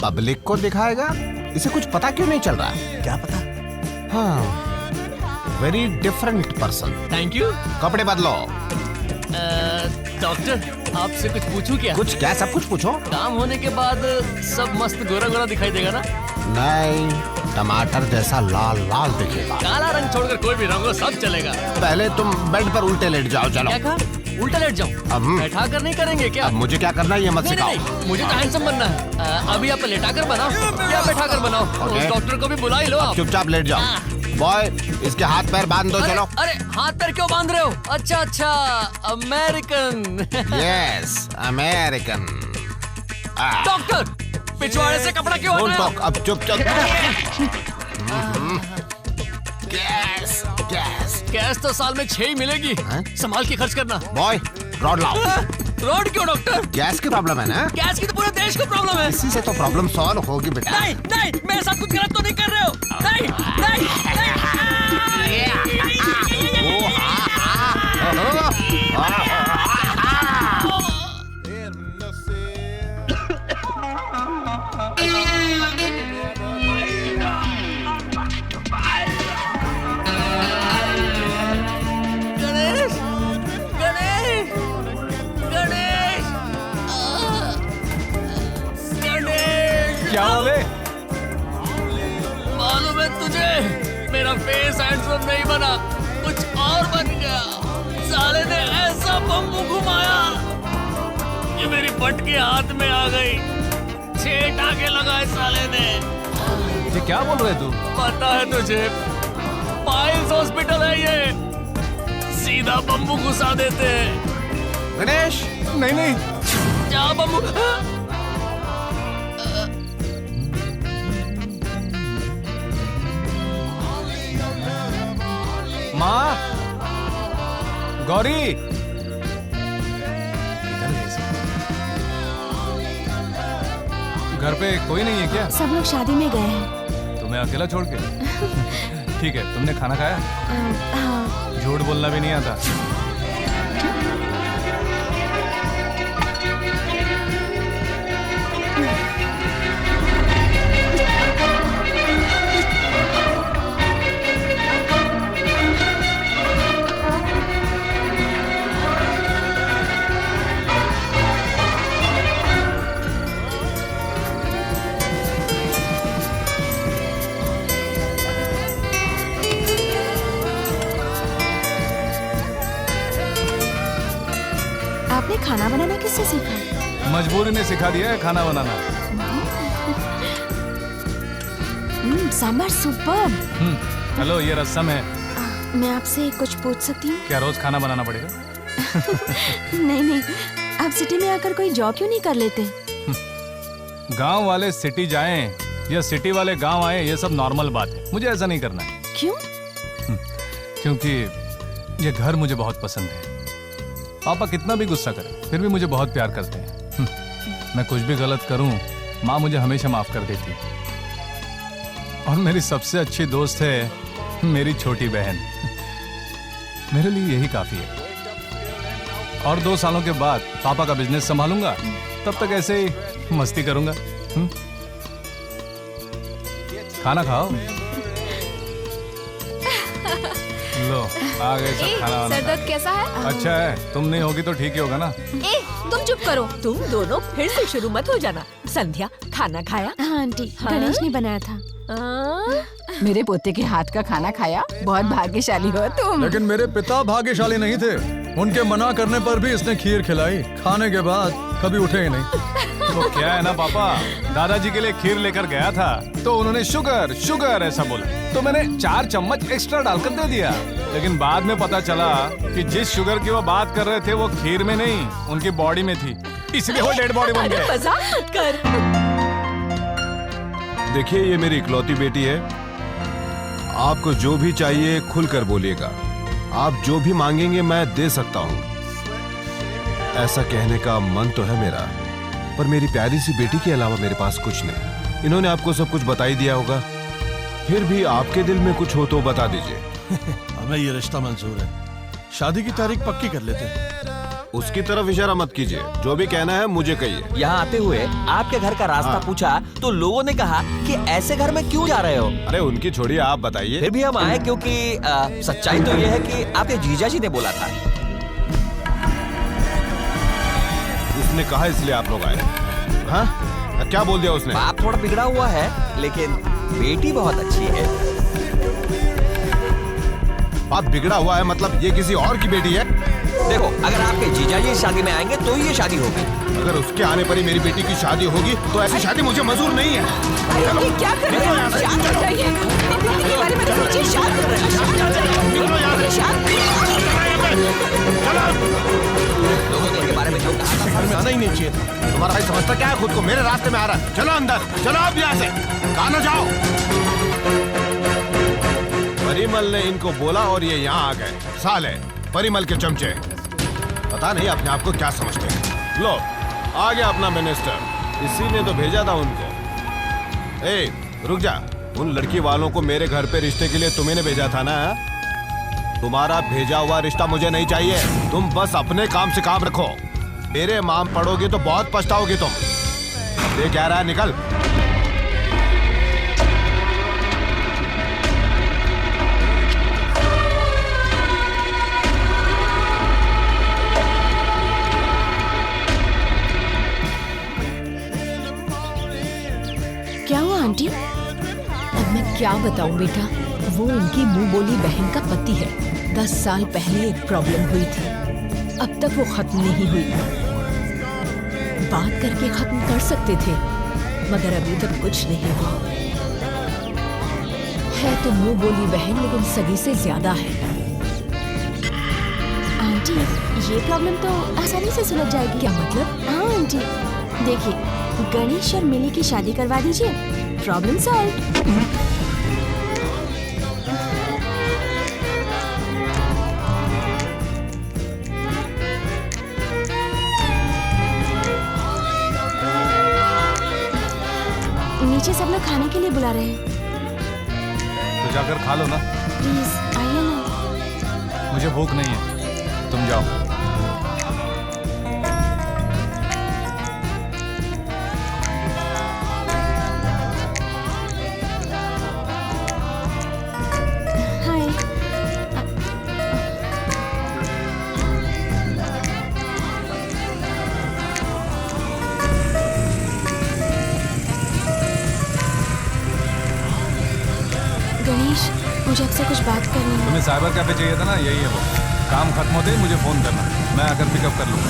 पब्लिक को दिखाएगा? इसे कुछ पता क्यों नहीं चल रहा? क्या पता? हाँ, very different person. Thank you. कपड़े बदलो। डॉक्टर, आपसे कुछ पूछूं क्या? कुछ क्या? सब कुछ पूछो। काम होने के बाद सब मस्त गोरा गोरा दिखाई देगा ना? नहीं, टमाटर जैसा लाल लाल दिखेगा। काला रंग छोड़कर कोई भी रंग हो सब चलेगा। पहले तुम बेड पर उल्टे लेट जाओ। चलो। क्या कहा? उल्टा लेट जाऊं? बैठा कर नहीं करेंगे क्या? अब मुझे क्या करना है ये मत सिखाओ। नहीं, मुझे तो हैंडसम बनना है। अभी आप लेटा कर बनाओ या बैठा कर बनाओ। उस डॉक्टर को भी बुला ही लो आप। चुपचाप लेट जाओ। बॉय, इसके हाथ पैर बांध दो। चलो। अरे हाथ पैर क्यों बांध रहे हो? अच्छा, अमेरिकन। Yes, American. डॉक्टर, पिछवाड़े से कपड़ा क्यों हटा? डॉक्टर, अब चुपचाप। गैस तो साल में 6 ही मिलेगी। संभाल के खर्च करना। बॉय, रॉड लाओ। रोड क्यों डॉक्टर? गैस की प्रॉब्लम है ना? गैस की तो पूरे देश को प्रॉब्लम है। इसी से तो प्रॉब्लम सॉल्व होगी बेटा। नहीं, मेरे साथ कुछ गलत तो नहीं कर रहे हो? नहीं। क्या बोले? मालूम है तुझे, मेरा फेस हैंडसम नहीं बना, कुछ और बन गया। साले ने ऐसा बम्बू घुमाया कि मेरी पटकी हाथ में आ गई। 6 टाके लगाए साले ने। ये क्या बोल रहे तू? पता है तुझे, पाइल्स हॉस्पिटल है ये, सीधा बम्बू घुसा देते हैं। गणेश, नहीं। क्या बम्बू? माँ, गौरी, घर पे कोई नहीं है क्या? सब लोग शादी में गए हैं। तुम्हें अकेला छोड़ के? ठीक है, तुमने खाना खाया? हाँ। झूठ बोलना भी नहीं आता। खाना बनाना किससे सीखा? मजबूरी ने सिखा दिया है खाना बनाना। सांभर सुपर। हेलो, ये रसम है। मैं आपसे कुछ पूछ सकती हूँ? क्या रोज खाना बनाना पड़ेगा? नहीं, आप सिटी में आकर कोई जॉब क्यों नहीं कर लेते? गांव वाले सिटी जाएं या सिटी वाले गांव आए, ये सब नॉर्मल बात है। मुझे ऐसा नहीं करना है। क्यों? क्योंकि ये घर मुझे बहुत पसंद है। पापा कितना भी गुस्सा करें, फिर भी मुझे बहुत प्यार करते हैं। मैं कुछ भी गलत करूं, माँ मुझे हमेशा माफ कर देती है। और मेरी सबसे अच्छी दोस्त है मेरी छोटी बहन। मेरे लिए यही काफी है। और 2 सालों के बाद पापा का बिजनेस संभालूंगा, तब तक ऐसे ही मस्ती करूंगा। खाना खाओ। लो, आ गए सब खाना वाना। सर दर्द कैसा है? अच्छा है, तुम नहीं होगी तो ठीक ही होगा ना। ए, तुम चुप करो। तुम दोनों फिर से शुरू मत हो जाना। संध्या, खाना खाया? हाँ आंटी, गणेश ने बनाया था। मेरे पोते के हाथ का खाना खाया? बहुत भाग्यशाली हो तुम। लेकिन मेरे पिता भाग्यशाली नहीं थे। उनके मना करने पर भी इसने खीर खिलाई। खाने के बाद कभी उठे ही नहीं। वो क्या है ना पापा, दादाजी के लिए खीर लेकर गया था तो उन्होंने शुगर शुगर ऐसा बोला, तो मैंने 4 चम्मच एक्स्ट्रा डालकर दे दिया। लेकिन बाद में पता चला कि जिस शुगर की वो बात कर रहे थे वो खीर में नहीं, उनकी बॉडी में थी, इसलिए वो डेड बॉडी बन गए। मजाक मत कर। देखिए, ये मेरी इकलौती बेटी है। आपको जो भी चाहिए खुलकर बोलिएगा। आप जो भी मांगेंगे मैं दे सकता हूँ। ऐसा कहने का मन तो है मेरा, पर मेरी प्यारी सी बेटी के अलावा मेरे पास कुछ नहीं। इन्होंने आपको सब कुछ बता ही दिया होगा। फिर भी आपके दिल में कुछ हो तो बता दीजिए। हमें ये रिश्ता मंजूर है। शादी की तारीख पक्की कर लेते हैं। उसकी तरफ इशारा मत कीजिए, जो भी कहना है मुझे कहिए। यहाँ आते हुए आपके घर का रास्ता पूछा तो लोगों ने कहा कि ऐसे घर में क्यों जा रहे हो? अरे उनकी छोड़िए, आप बताइए। फिर भी हम आए क्योंकि सच्चाई तो ये है कि आपके जीजा जी ने बोला था। उसने कहा इसलिए आप लोग आए? हाँ, क्या बोल दिया उसने? बाप थोड़ा बिगड़ा हुआ है, लेकिन बेटी बहुत अच्छी है। बाप बिगड़ा हुआ है मतलब ये किसी और की बेटी है? देखो, अगर आपके जीजा जी इस शादी में आएंगे तो ही ये शादी होगी। अगर उसके आने पर ही मेरी बेटी की शादी होगी तो ऐसी शादी मुझे मंजूर नहीं है। ये क्या कर रहे हैं? शांत हो जाइए। बेटी के बारे में सोचिए। शांत हो जाइए। लोगों ने इनके बारे में जो कहा था आना ही नहीं चाहिए था। तुम्हारा भाई समझता क्या है खुद को? मेरे रास्ते में आ रहा है। चलो अंदर, चलो आप यहाँ से, कहाँ ना जाओ। परिमल ने इनको बोला और ये यहाँ आ गए। साले परिमल के चमचे, पता नहीं अपने आप को क्या समझते हैं। लो, आ गया अपना मिनिस्टर। इसी ने तो भेजा था उनको। ए, रुक जा। उन लड़की वालों को मेरे घर पे रिश्ते के लिए तुम्ही ने भेजा था ना? तुम्हारा भेजा हुआ रिश्ता मुझे नहीं चाहिए। तुम बस अपने काम से काम रखो। मेरे माम पड़ोगे तो बहुत पछताओगी तुम। ये क्या रहा है, निकल। क्या हुआ आंटी? अब मैं क्या बताऊं बेटा, वो उनकी मुंह बोली बहन का पति है। 10 साल पहले एक प्रॉब्लम हुई थी, अब तक वो खत्म नहीं हुई। बात करके खत्म कर सकते थे, मगर अभी तक कुछ नहीं हुआ। है तो मुंह बोली बहन, लेकिन सगी से ज्यादा है। आंटी, ये प्रॉब्लम तो आसानी से सुलझ जाएगी। क्या मतलब? हाँ आंटी, देखिए, गणेश और मिली की शादी करवा दीजिए, प्रॉब्लम सॉल्व। नीचे सब लोग खाने के लिए बुला रहे हैं। तो जाकर खा लो ना। प्लीज आइए ना। मुझे भूख नहीं है, तुम जाओ। गणेश, मुझे आपसे कुछ बात करनी है। तुम्हें साइबर कैफे चाहिए था ना? यही है वो। काम खत्म होते ही मुझे फोन करना, मैं आकर पिकअप कर लूंगा।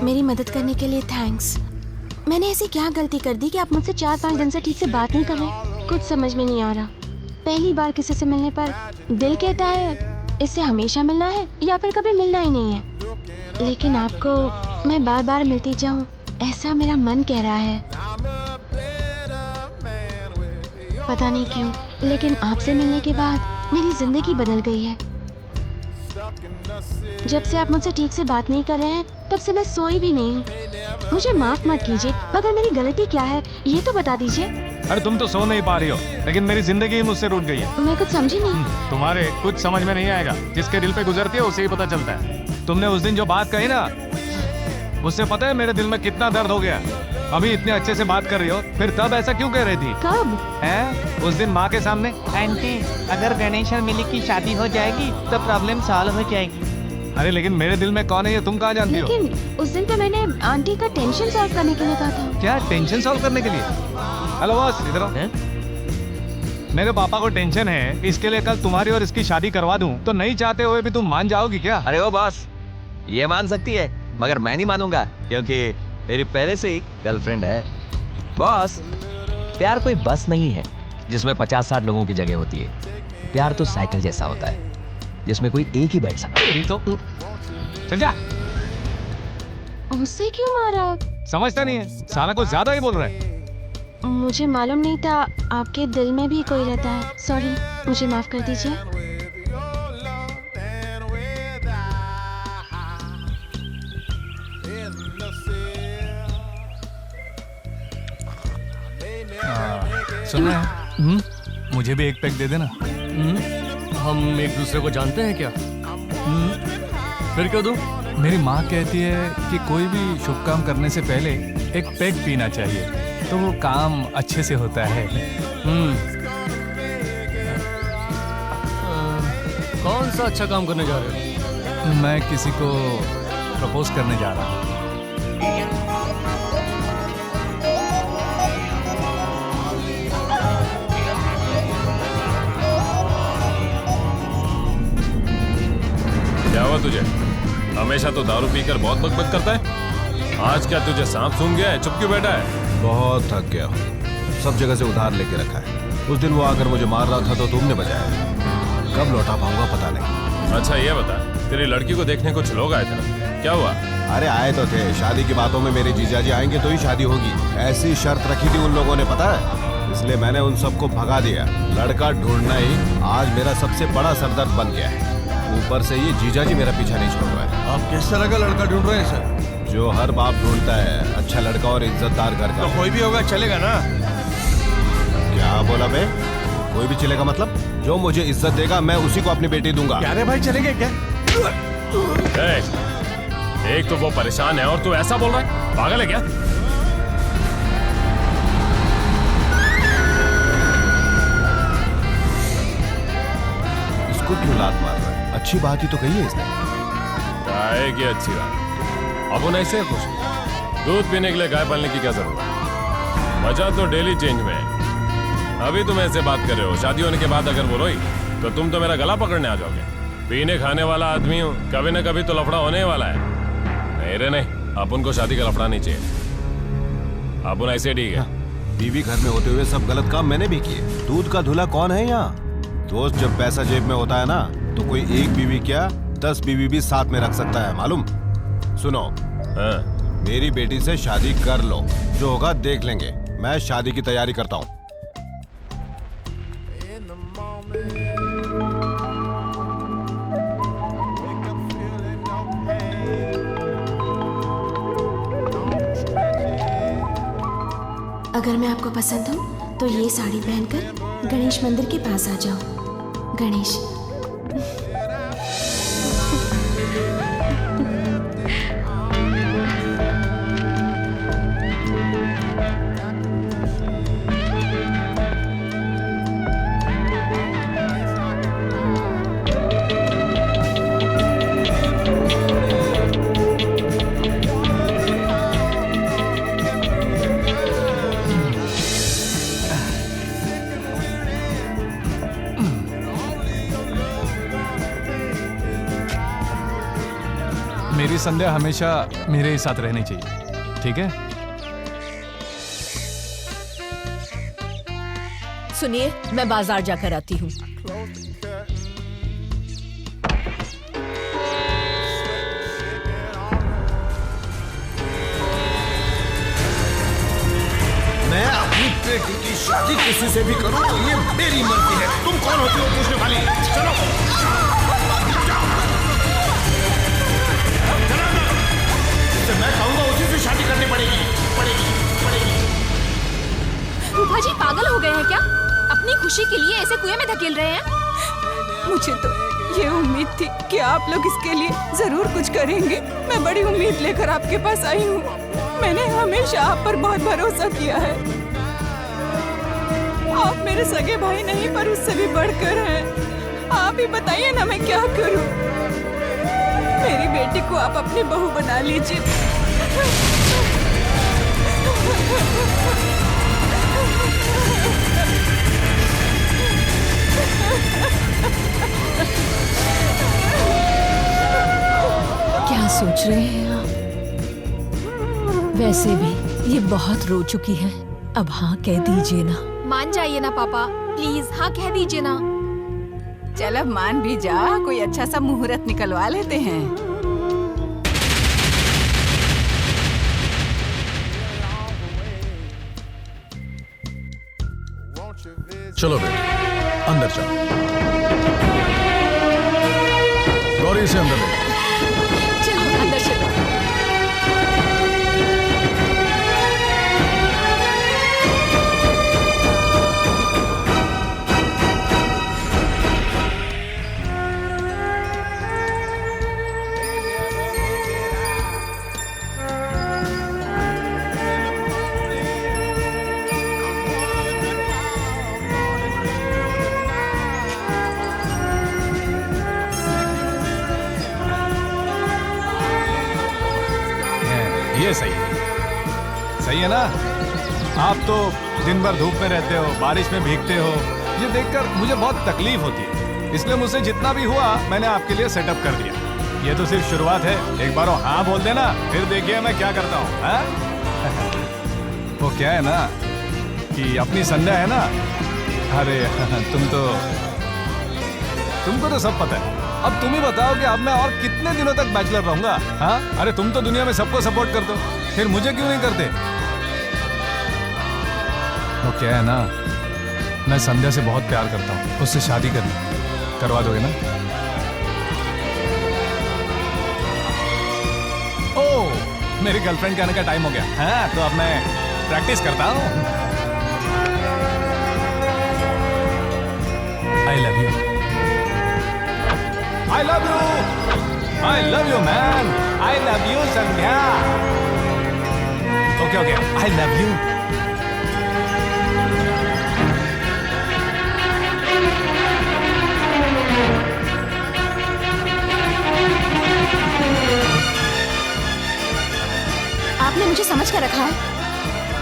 मेरी मदद करने के लिए थैंक्स। मैंने ऐसी क्या गलती कर दी कि आप मुझसे 4-5 दिन से ठीक से बात नहीं कर रहे? कुछ समझ में नहीं आ रहा। पहली बार किसी से मिलने पर दिल कहता है इससे हमेशा मिलना है या फिर कभी मिलना ही नहीं है, लेकिन आपको मैं बार बार मिलती जाऊं ऐसा मेरा मन कह रहा है। पता नहीं क्यों, लेकिन आपसे मिलने के बाद मेरी जिंदगी बदल गई है। जब से आप मुझसे ठीक से बात नहीं कर रहे हैं तब से मैं सोई भी नहीं हूँ। मुझे माफ मत कीजिए, मगर मेरी गलती क्या है ये तो बता दीजिए। अरे तुम तो सो नहीं पा रही हो, लेकिन मेरी जिंदगी ही मुझसे रूठ गई है। मैं कुछ समझी नहीं। तुम्हारे कुछ समझ में नहीं आएगा, जिसके दिल पे गुजरती है उसे ही पता चलता है। तुमने उस दिन जो बात कही ना, उससे पता है मेरे दिल में कितना दर्द हो गया। अभी इतने अच्छे से बात कर रही हो, फिर तब ऐसा क्यों कह रही थी? कब? हैं? उस दिन माँ के सामने। आंटी, अगर गणेश और मिली की शादी हो जाएगी तो प्रॉब्लम सॉल्व हो जाएगी। अरे लेकिन मेरे दिल में कौन है ये तुम कहाँ जानती हो? लेकिन उस दिन तो मैंने आंटी का टेंशन सॉल्व करने के लिए कहा था। क्या टेंशन सॉल्व करने के लिए? हेलो बॉस, इधर आओ। मेरे पापा को टेंशन है, इसके लिए कल तुम्हारी और इसकी शादी करवा दूं, तो नहीं चाहते हुए भी तुम मान जाओगी क्या? अरे ओ बॉस, ये मान सकती है, मगर मैं नहीं मानूंगा, क्योंकि मेरी पहले से ही गर्लफ्रेंड है। बॉस, प्यार कोई बस नहीं है जिसमें 50-60 लोगों की जगह होती है। प्यार तो साइकिल जैसा होता है जिसमें कोई एक ही बैठ सकता है। तो चल जा। उससे क्यों मारा? समझता नहीं है, साला कुछ ज्यादा ही बोल रहा है। मुझे मालूम नहीं था आपके दिल में भी कोई रहता है। सॉरी, मुझे माफ कर दीजिए। सुन रहे हैं? मुझे भी एक पैक दे देना। हम एक दूसरे को जानते हैं क्या? फिर क्यों दूं? मेरी माँ कहती है कि कोई भी शुभ काम करने से पहले एक पैक पीना चाहिए, तो वो काम अच्छे से होता है। कौन सा अच्छा काम करने जा रहे हो? मैं किसी को प्रपोज करने जा रहा हूँ। क्या हुआ तुझे? हमेशा तो दारू पीकर बहुत बकबक करता है। आज क्या तुझे सांप सूंघ गया है? चुप क्यों बैठा है? बहुत थक गया हूँ, सब जगह से उधार लेके रखा है। उस दिन वो आकर मुझे मार रहा था तो तुमने बचाया। कब लौटा पाऊंगा पता नहीं। अच्छा ये बता, तेरी लड़की को देखने कुछ लोग आए थे ना, क्या हुआ? अरे आए तो थे, शादी की बातों में मेरे जीजाजी आएंगे तो ही शादी होगी, ऐसी शर्त रखी थी उन लोगों ने, पता है? इसलिए मैंने उन सबको भगा दिया। लड़का ढूंढना ही आज मेरा सबसे बड़ा सरदर्द बन गया है। ऊपर से ये जीजाजी मेरा पीछा नहीं छोड़ रहा है। आप किस तरह का लड़का ढूंढ रहे हैं सर? जो हर बाप ढूंढता है, अच्छा लड़का और इज्जतदार घर का। तो कोई भी होगा चलेगा ना? क्या बोला बे? कोई भी चलेगा मतलब? जो मुझे इज्जत देगा मैं उसी को अपनी बेटी दूंगा। क्या रे भाई, चलेंगे क्या? एक तो वो परेशान है और तू ऐसा बोल रहा है? पागल है क्या? को क्यों लात मार रहा है? अच्छी बात ही तो कही है इसने। गाय की अच्छी बात। अब उन ऐसे खुश दूध पीने के लिए गाय पालने की क्या जरूरत? मजा तो डेली चेंज में है। अभी तुम ऐसे बात कर रहे हो, शादी होने के बाद अगर वो रोई तो तुम तो मेरा गला पकड़ने आ जाओगे। पीने खाने वाला आदमी हूँ, कभी न कभी तो लफड़ा होने वाला है। नहीं रे नहीं, अपन को शादी का लफड़ा नहीं चाहिए। अपन ऐसे ठीक है। बीवी घर में होते हुए सब गलत काम मैंने भी किए। दूध का धुला कौन है यहाँ? दोस्त, जब पैसा जेब में होता है ना तो कोई एक बीवी क्या 10 बीवी भी साथ में रख सकता है, मालूम? सुनो, मेरी बेटी से शादी कर लो, जो होगा देख लेंगे। मैं शादी की तैयारी करता हूँ। अगर मैं आपको पसंद हूँ तो ये साड़ी पहनकर गणेश मंदिर के पास आ जाओ। गणेश। मेरी संध्या हमेशा मेरे ही साथ रहनी चाहिए, ठीक है? सुनिए, मैं बाजार जाकर आती हूँ। मैं अपनी बेटी की शादी किसी से भी करूं तो ये मेरी मर्जी है। तुम कौन होती हो पूछने वाली? चलो मैं कहूंगा उसी से शादी करनी पड़ेगी। फूफा जी पागल हो गए हैं क्या? अपनी खुशी के लिए ऐसे कुएं में धकेल रहे हैं? मुझे तो ये उम्मीद थी कि आप लोग इसके लिए जरूर कुछ करेंगे। मैं बड़ी उम्मीद लेकर आपके पास आई हूँ। मैंने हमेशा आप पर बहुत भरोसा किया है। आप मेरे सगे भाई नहीं, पर उससे भी बढ़कर हैं। आप ही बताइए ना, मैं क्या करूँ? मेरी बेटी को आप अपनी बहू बना लीजिए। क्या सोच रहे हैं आप? वैसे भी ये बहुत रो चुकी है, अब हाँ कह दीजिए ना। मान जाइए ना पापा, प्लीज हाँ कह दीजिए ना। चल अब मान भी जा, कोई अच्छा सा मुहूर्त निकलवा लेते हैं। चलो बेटे, अंदर चलो। गौरी से अंदर ले। चलो अंदर चलो। ये सही है ना? आप तो दिन भर धूप में रहते हो, बारिश में भीगते हो, ये देखकर मुझे बहुत तकलीफ होती है। इसलिए मुझसे जितना भी हुआ मैंने आपके लिए सेटअप कर दिया। ये तो सिर्फ शुरुआत है, एक बार हाँ बोल देना, फिर देखिए मैं क्या करता हूँ। वो क्या है ना कि अपनी संध्या है ना, अरे तुमको तो सब पता है। अब तुम ही बताओ कि अब मैं और कितने दिनों तक बैचलर रहूंगा? हाँ, अरे तुम तो दुनिया में सबको सपोर्ट करते हो, फिर मुझे क्यों नहीं करते? वो क्या है ना, मैं संध्या से बहुत प्यार करता हूँ, उससे शादी करवा दोगे ना? ओह, मेरी गर्लफ्रेंड के आने का टाइम हो गया। हाँ, तो अब मैं प्रैक्टिस करता हूँ। I love you. I love you. I love you, man. I love you, Sandhya. Okay. I love you.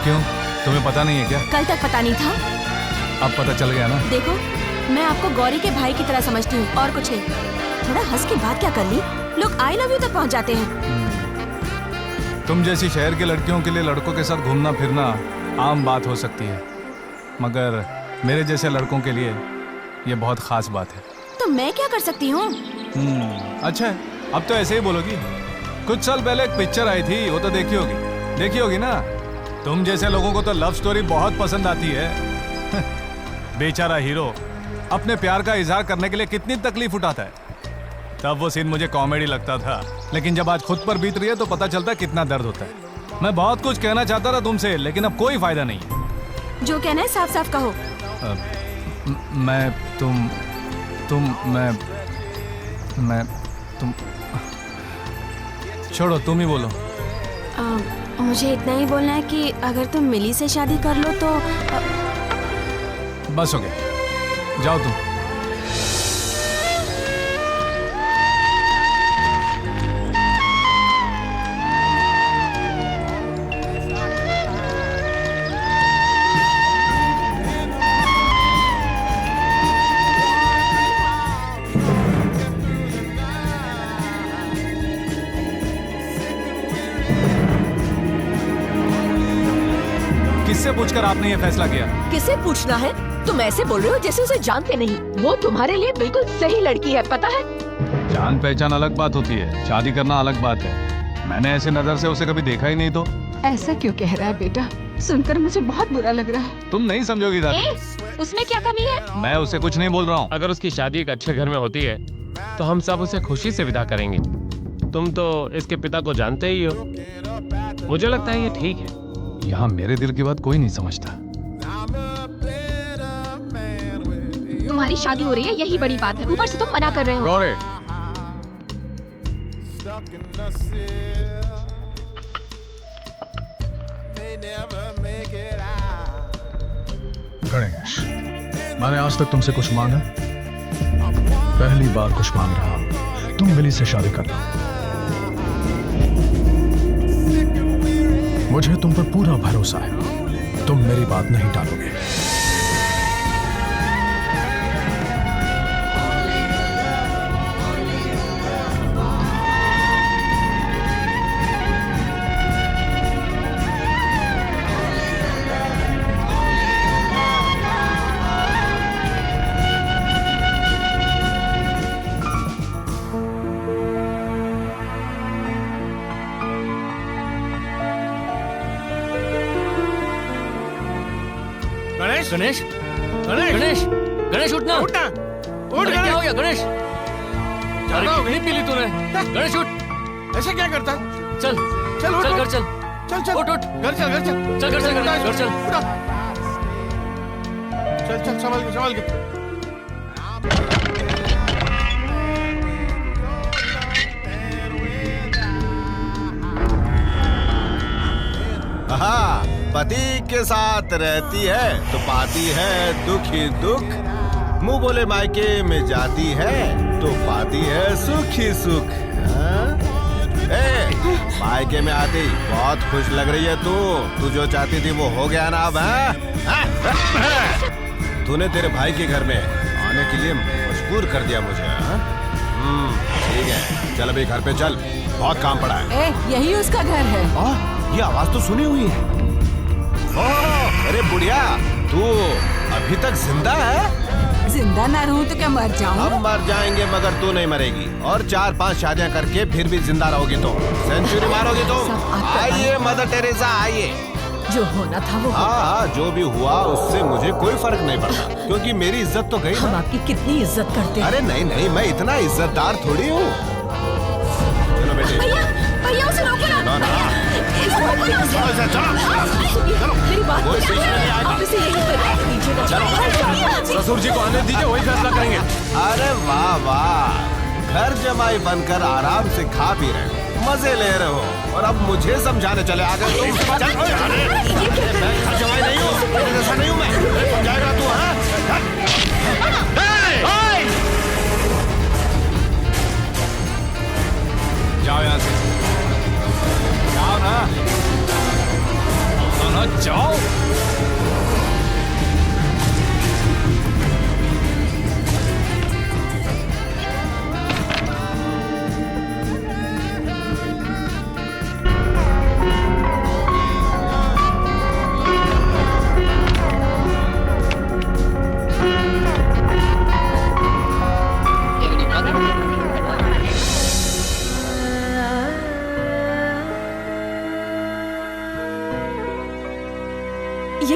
क्यों, तुम्हें पता नहीं है क्या? कल तक पता नहीं था। अब पता चल गया ना? देखो, मैं आपको गौरी के भाई की तरह समझती हूँ और कुछ नहीं। थोड़ा हंस के बात क्या कर ली? लोग आई लव यू तक पहुँच जाते हैं। तुम जैसी शहर की लड़कियों के लिए लड़कों के साथ घूमना फिरना आम बात हो सकती है, मगर मेरे जैसे लड़कों के लिए ये बहुत खास बात है। तो मैं क्या कर सकती हूँ? अच्छा है, अब तो ऐसे ही बोलोगी। कुछ साल पहले एक पिक्चर आई थी, वो तो देखी होगी ना? तुम जैसे लोगों को तो लव स्टोरी बहुत पसंद आती है। बेचारा हीरो अपने प्यार का इजहार करने के लिए कितनी तकलीफ उठाता है। तब वो सीन मुझे कॉमेडी लगता था, लेकिन जब आज खुद पर बीत रही है तो पता चलता है कितना दर्द होता है। मैं बहुत कुछ कहना चाहता था तुमसे, लेकिन अब कोई फायदा नहीं है। जो कहना है साफ साफ कहो। मैं तुम छोड़ो, तुम ही बोलो। मुझे इतना ही बोलना है कि अगर तुम मिली से शादी कर लो तो बस हो गया, जाओ तुम। किससे पूछकर आपने ये फैसला किया? किसे पूछना है? तुम ऐसे बोल रहे हो जैसे उसे जानते नहीं। वो तुम्हारे लिए बिल्कुल सही लड़की है, पता है? जान पहचान अलग बात होती है, शादी करना अलग बात है। मैंने ऐसे नजर से उसे कभी देखा ही नहीं। तो ऐसा क्यों कह रहा है बेटा? सुनकर मुझे बहुत बुरा लग रहा है। तुम नहीं समझोगी दादी। उसमें क्या कमी है? मैं उसे कुछ नहीं बोल रहा हूँ। अगर उसकी शादी एक अच्छे घर में होती है तो हम सब उसे खुशी से विदा करेंगे। तुम तो इसके पिता को जानते ही हो। मुझे लगता है ये ठीक है। यहाँ मेरे दिल की बात कोई नहीं समझता। तुम्हारी शादी हो रही है, यही बड़ी बात है। ऊपर से तुम मना कर रहे हो। गौरी, गणेश, मैंने आज तक तुमसे कुछ मांगा? पहली बार कुछ मांग रहा हूं। तुम मिली से शादी करना। मुझे तुम पर पूरा भरोसा है, तुम मेरी बात नहीं टालोगे। गणेश गणेश गणेश गणेश उठना उठना उठ। अरे क्या हो गया गणेश? अरे जाओ। कितनी पी ली तूने? गणेश उठ। ऐसे क्या करता है? चल चल उठ, चल उठ। घर चल। चल चल उठ उठ घर चल घर चल चल घर चल गणेश, घर चल। उठा। चल चल संभाल के संभाल के। हाँ, पति के साथ रहती है तो पाती है दुख ही दुख। मुंह बोले मायके में जाती है तो पाती है सुख ही सुख। हाँ? मायके में आती बहुत खुश लग रही है तू जो चाहती थी वो हो गया ना अब? तूने तेरे भाई के घर में आने के लिए मजबूर कर दिया मुझे। ठीक है, चल अभी घर पे चल, बहुत काम पड़ा है। यही उसका घर है। ये आवाज तो सुनी हुई है। अरे बुढ़िया, तू अभी तक जिंदा है? जिंदा ना रहूं तो क्या मर जाऊं? हम मर जाएंगे मगर तू नहीं मरेगी, और 4-5 शादियां करके फिर भी जिंदा रहोगी तुम। सेंचुरी मारोगी तुम। आइए मदर टेरेसा, आइए। जो होना था वो हाँ, जो भी हुआ उससे मुझे कोई फर्क नहीं पड़ता, क्योंकि मेरी इज्जत तो गई। हम आपकी कितनी इज्जत करते हैं। अरे नहीं नहीं, मैं इतना इज्जतदार थोड़ी हूँ। चलो बेटे। भैया उसे रोको ना। मेरी बात कोई बीच में नहीं आएगा। आप इसे यहीं पर दीजिएगा। ससुर जी को आने दीजिए, वही फैसला करेंगे। अरे वाह वाह, घर जमाई बनकर आराम से खा पी रहे हो, मजे ले रहे हो, और अब मुझे समझाने चले आ गए तुम। मैं घर जमाई नहीं हूँ, जैसा नहीं हूँ मैं। समझाएगा तू? हाँ, जाओ यहाँ से, जाओ ना, जाओ।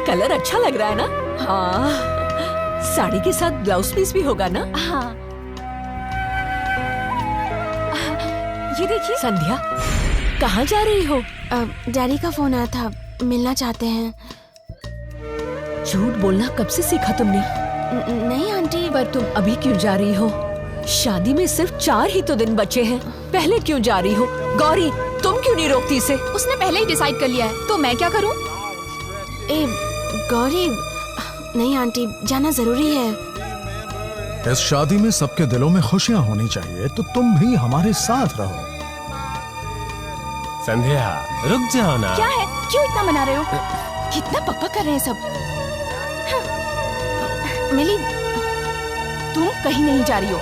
कलर अच्छा लग रहा है ना? हाँ, साड़ी के साथ ब्लाउज पीस भी होगा ना? हाँ। ये देखिए। संध्या, कहाँ जा रही हो? डैडी का फोन आया था, मिलना चाहते हैं। झूठ बोलना कब से सीखा तुमने? नहीं आंटी। पर तुम अभी क्यों जा रही हो? शादी में सिर्फ 4 ही तो दिन बचे हैं, पहले क्यों जा रही हो? गौरी, तुम क्यों नहीं रोकती इसे? उसने पहले ही डिसाइड कर लिया है, तो मैं क्या करूं? गौरी, नहीं आंटी, जाना जरूरी है। इस शादी में सबके दिलों में खुशियां होनी चाहिए, तो तुम भी हमारे साथ रहो। संध्या, रुक जाओ ना। क्या है? क्यों इतना मना रहे हो? कितना पक्का कर रहे हैं सब। हाँ। मिली, तुम कहीं नहीं जा रही हो।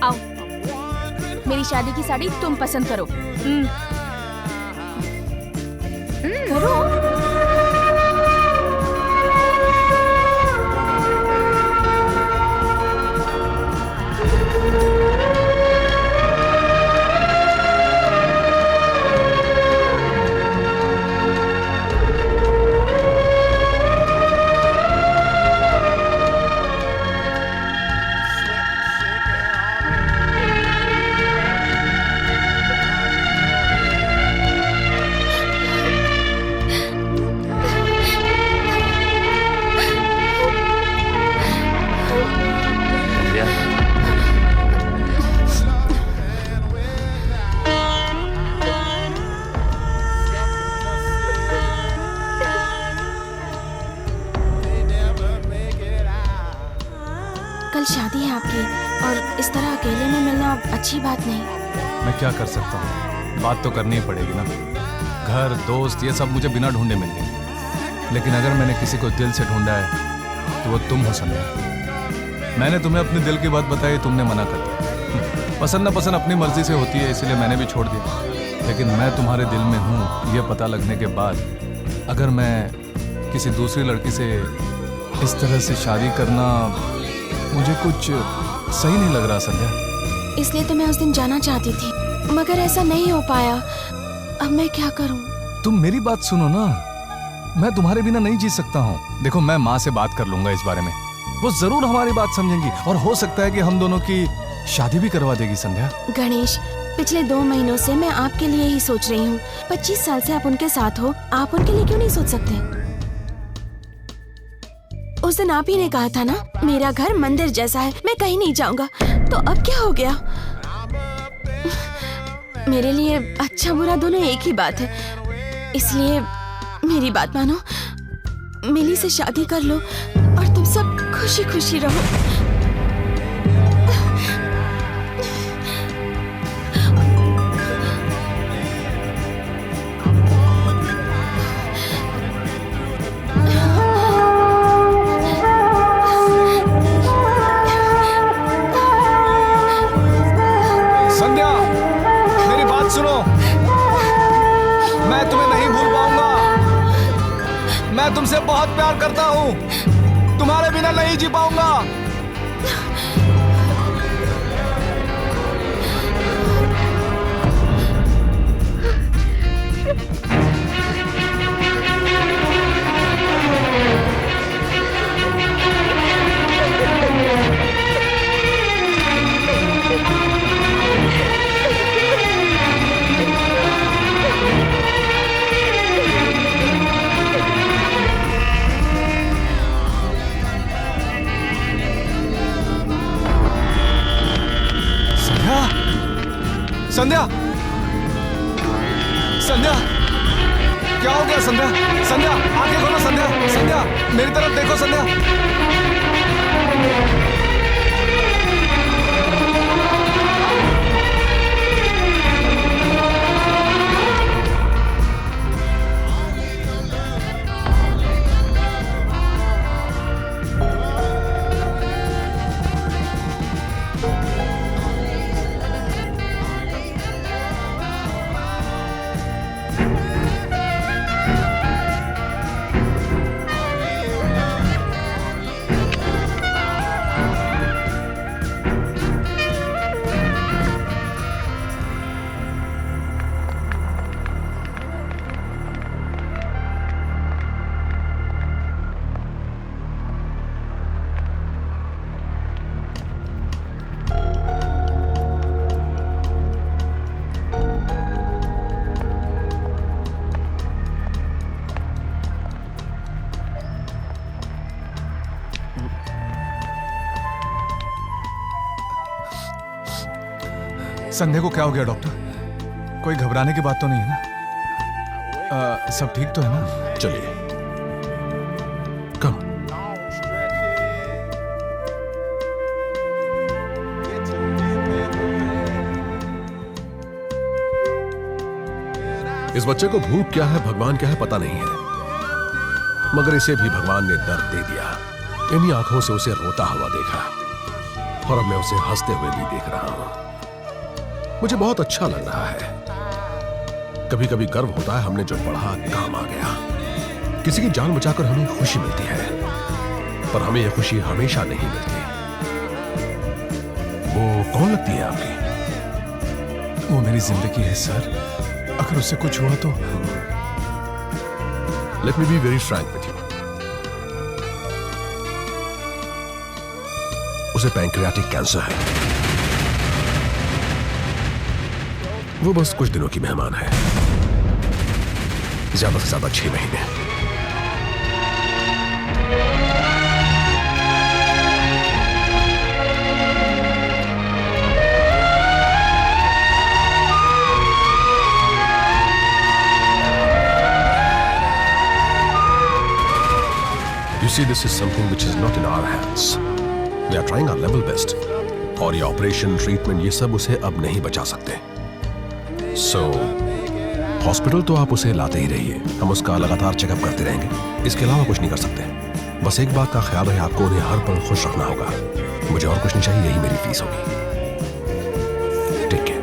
आओ, मेरी शादी की साड़ी तुम पसंद करो। करो। कल शादी है आपकी, और इस तरह अकेले में मिलना अच्छी बात नहीं। मैं क्या कर सकता हूँ, बात तो करनी ही पड़ेगी ना। घर, दोस्त, ये सब मुझे बिना ढूंढे मिल गए, लेकिन अगर मैंने किसी को दिल से ढूंढा है तो वो तुम हो संध्या। मैंने तुम्हें अपने दिल की बात बताई, तुमने मना कर दिया। पसंद ना पसंद अपनी मर्जी से होती है, इसलिए मैंने भी छोड़ दिया। लेकिन मैं तुम्हारे दिल में हूँ ये पता लगने के बाद अगर मैं किसी दूसरी लड़की से इस तरह से शादी करना, मुझे कुछ सही नहीं लग रहा संध्या। इसलिए तो मैं उस दिन जाना चाहती थी, मगर ऐसा नहीं हो पाया। अब मैं क्या करूं? तुम मेरी बात सुनो ना, मैं तुम्हारे बिना नहीं जी सकता हूँ। देखो, मैं माँ से बात कर लूंगा इस बारे में, वो जरूर हमारी बात समझेंगी, और हो सकता है कि हम दोनों की शादी भी करवा देगी संध्या। गणेश, पिछले 2 महीनों से मैं आपके लिए ही सोच रही हूँ। 25 साल से आप उनके साथ हो, आप उनके लिए क्यों नहीं सोच सकते? उस दिन आप ही ने कहा था ना, मेरा घर मंदिर जैसा है, मैं कहीं नहीं जाऊंगा। तो अब क्या हो गया? मेरे लिए अच्छा बुरा दोनों एक ही बात है, इसलिए मेरी बात मानो, मिली से शादी कर लो और तुम सब खुशी खुशी रहो। मैं तुमसे बहुत प्यार करता हूँ, तुम्हारे बिना नहीं जी पाऊंगा। संध्या, संध्या, क्या हो गया संध्या? संध्या, आंखें खोलो संध्या, संध्या, मेरी तरफ देखो संध्या। संध्या को क्या हो गया डॉक्टर? कोई घबराने की बात तो नहीं है ना? सब ठीक तो है ना? चलिए कम। इस बच्चे को भूख क्या है, भगवान क्या है पता नहीं है, मगर इसे भी भगवान ने दर्द दे दिया। इन्हीं आंखों से उसे रोता हुआ देखा और अब मैं उसे हंसते हुए भी देख रहा हूं। मुझे बहुत अच्छा लग रहा है। कभी कभी गर्व होता है हमने जो पढ़ा काम आ गया। किसी की जान बचाकर हमें खुशी मिलती है, पर हमें यह खुशी हमेशा नहीं मिलती। वो कौन लगती है आपकी? वो मेरी जिंदगी है सर। अगर उससे कुछ हुआ तो let me be very Frank with you. उसे पैंक्रियाटिक कैंसर है। वो बस कुछ दिनों की मेहमान है, ज्यादा से ज्यादा 6 महीने। You see, this is something which is not in our hands. We are trying our level best. और ये ऑपरेशन, ट्रीटमेंट, ये सब उसे अब नहीं बचा सकते। So, हॉस्पिटल तो आप उसे लाते ही रहिए, हम उसका लगातार चेकअप करते रहेंगे। इसके अलावा कुछ नहीं कर सकते। बस एक बात का ख्याल रहे, आपको उन्हें हर पल खुश रखना होगा। मुझे और कुछ नहीं चाहिए, यही मेरी फीस होगी। ठीक है।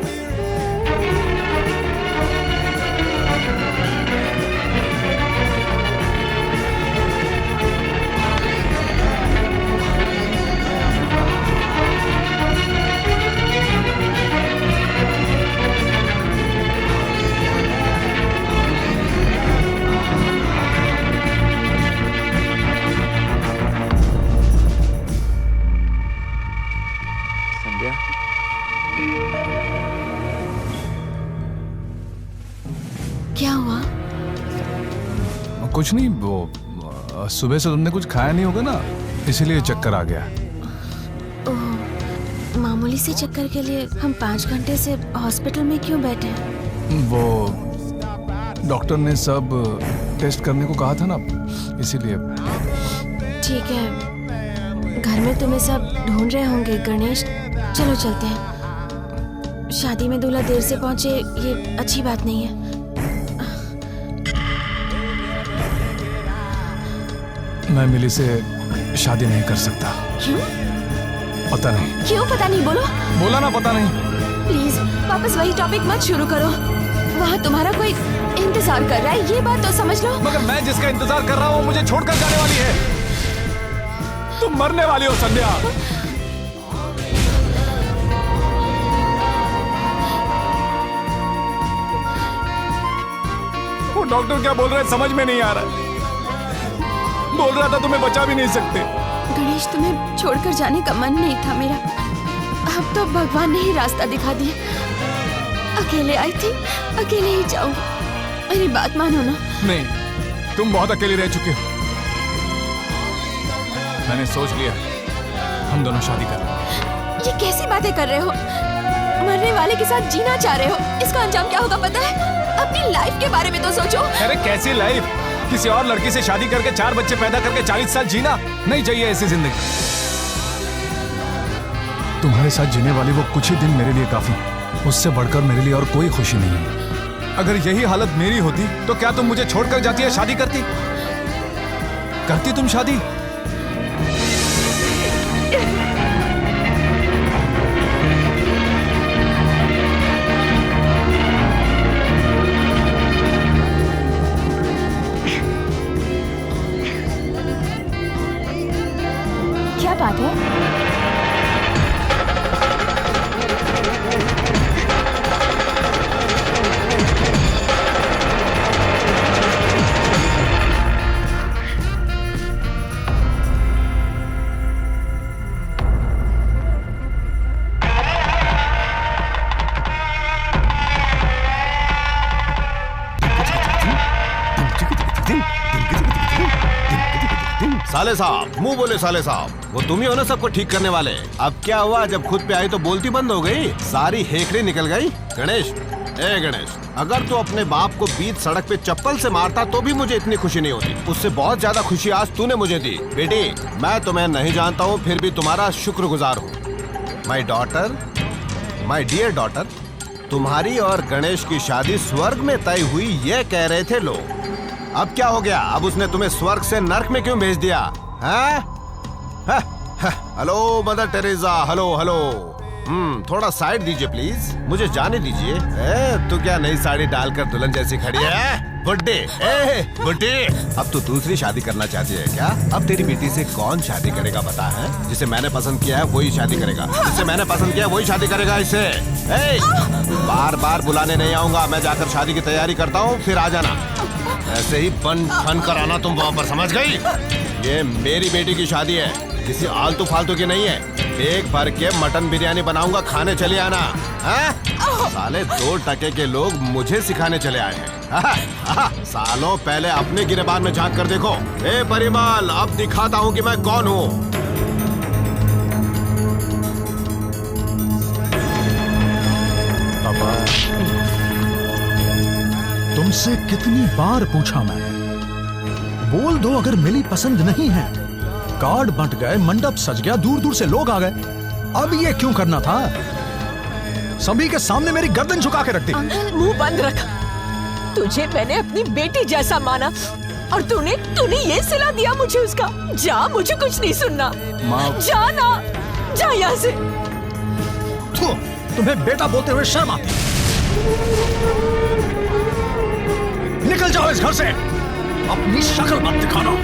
क्या हुआ? कुछ नहीं, वो सुबह से तुमने कुछ खाया नहीं होगा ना, इसीलिए चक्कर आ गया। ओह, मामूली से चक्कर के लिए हम 5 घंटे से हॉस्पिटल में क्यों बैठे हैं? वो डॉक्टर ने सब टेस्ट करने को कहा था ना, इसीलिए। ठीक है, घर में तुम्हें सब ढूंढ रहे होंगे गणेश। चलो चलते हैं। शादी में दूल्हा देर से पहुंचे ये अच्छी बात नहीं है। मैं मिली से शादी नहीं कर सकता। क्यों? पता नहीं। क्यों पता नहीं? बोलो। बोला ना, पता नहीं। प्लीज वापस वही टॉपिक मत शुरू करो। वहाँ तुम्हारा कोई इंतजार कर रहा है, ये बात तो समझ लो। मगर मैं जिसका इंतजार कर रहा हूँ मुझे छोड़कर जाने वाली है। तुम मरने वाली हो संध्या। वो डॉक्टर क्या बोल रहे हैं समझ में नहीं आ रहा है। बोल रहा था तुम्हें बचा भी नहीं सकते। गणेश, तुम्हें छोड़कर जाने का मन नहीं था मेरा। अब तो भगवान ने ही रास्ता दिखा दिया। अकेले आई थी, अकेले ही जाऊंगी। मेरी बात मानो ना। नहीं, तुम बहुत अकेली रह चुके हो। मैंने सोच लिया, हम दोनों शादी कर रहे हैं। ये कैसी बातें कर रहे हो? मरने वाले के साथ जीना चाह रहे हो? इसका अंजाम क्या होगा पता है? अपनी लाइफ के बारे में तो सोचो। अरे कैसी लाइफ? किसी और लड़की से शादी करके 4 बच्चे पैदा करके 40 साल जीना नहीं चाहिए ऐसी जिंदगी। तुम्हारे साथ जीने वाली वो कुछ ही दिन मेरे लिए काफी। उससे बढ़कर मेरे लिए और कोई खुशी नहीं है। अगर यही हालत मेरी होती तो क्या तुम मुझे छोड़कर जाती या शादी करती? करती तुम शादी? क्या बात है? साले साहब, मुंह बोले साले साहब। वो तुम ही हो ना सबको ठीक करने वाले। अब क्या हुआ, जब खुद पे आई तो बोलती बंद हो गई, सारी हेकड़ी निकल गई। गणेश, ए गणेश, अगर तू अपने बाप को बीच सड़क पे चप्पल से मारता तो भी मुझे इतनी खुशी नहीं होती। उससे बहुत ज्यादा खुशी आज तूने मुझे दी। बेटी, मैं तुम्हें नहीं जानता हूँ, फिर भी तुम्हारा शुक्रगुजार हूँ। My daughter, my dear daughter, तुम्हारी और गणेश की शादी स्वर्ग में तय हुई, ये कह रहे थे लोग। अब क्या हो गया? अब उसने तुम्हें स्वर्ग से नर्क में क्यों भेज दिया? Hello mother Teresa, hello hello. थोड़ा साइड दीजिए प्लीज, मुझे जाने दीजिए। तू क्या नई साड़ी डालकर दुल्हन जैसी खड़ी है? बुड्ढे, बुड्ढे, अब तू दूसरी शादी करना चाहती है क्या? अब तेरी बेटी से कौन शादी करेगा बता है? जिसे मैंने पसंद किया है वही शादी करेगा। जिसे मैंने पसंद किया है वही शादी करेगा इससे। बार बार बुलाने नहीं आऊंगा, मैं जाकर शादी की तैयारी करता हूँ, फिर आ जाना। ऐसे ही बन ठन कर आना तुम वहाँ पर, समझ गई? ये मेरी बेटी की शादी है, किसी आलतू फालतू की नहीं है। एक भर के मटन बिरयानी बनाऊंगा, खाने चले आना। साले 2 टके के लोग मुझे सिखाने चले आए हैं। सालों पहले अपने गिरेबान में झांक कर देखो। ए परिमल, अब दिखाता हूँ कि मैं कौन हूँ। पापा, तुमसे कितनी बार पूछा मैंने, बोल दो अगर मिली पसंद नहीं है। कार्ड बंट गए, मंडप सज गया, दूर दूर से लोग आ गए, अब ये क्यों करना था? सभी के सामने मेरी गर्दन झुका के रख दी। मुंह बंद रख। तुझे मैंने अपनी बेटी जैसा माना और तूने ये सिला दिया मुझे उसका। जा, मुझे कुछ नहीं सुनना। जा ना, जा यहाँ से। तुम्हें बेटा बोलते हुए शर्म आती? निकल जाओ इस घर से, अपनी शक्ल मत दिखाना।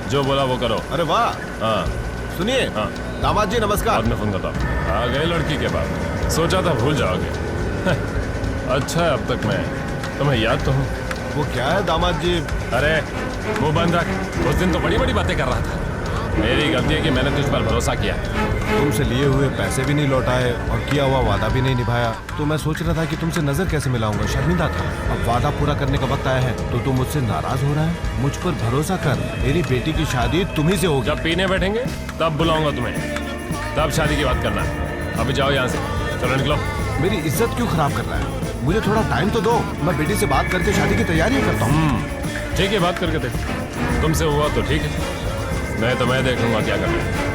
जो बोला वो करो। अरे वाह। हाँ सुनिए। हाँ दामाद जी नमस्कार। बाद में फोन करता हूँ। आ गए लड़की के बाद, सोचा था भूल जाओगे। अच्छा है अब तक मैं तुम्हें याद तो हूँ। वो क्या है दामाद जी? अरे मुंह बंद रख, उस दिन तो बड़ी बड़ी बातें कर रहा था। मेरी गलती है कि मैंने तुझ पर भरोसा किया। तुमसे लिए हुए पैसे भी नहीं लौटाए और किया हुआ वादा भी नहीं निभाया, तो मैं सोच रहा था कि तुमसे नजर कैसे मिलाऊंगा, शर्मिंदा था। अब वादा पूरा करने का वक्त आया है तो तुम मुझसे नाराज हो रहा है? मुझ पर भरोसा कर, मेरी बेटी की शादी तुम्ही से होगी। जब पीने बैठेंगे तब बुलाऊंगा तुम्हें, तब शादी की बात करना। अभी जाओ यहाँ से, चलो निकलो। मेरी इज्जत क्यों खराब कर रहा है? मुझे थोड़ा टाइम तो दो, मैं बेटी से बात करके शादी की तैयारी करता हूँ। ठीक है, बात करके देखो। तुमसे हुआ तो ठीक है, नहीं तो मैं देख लूंगा क्या करना है।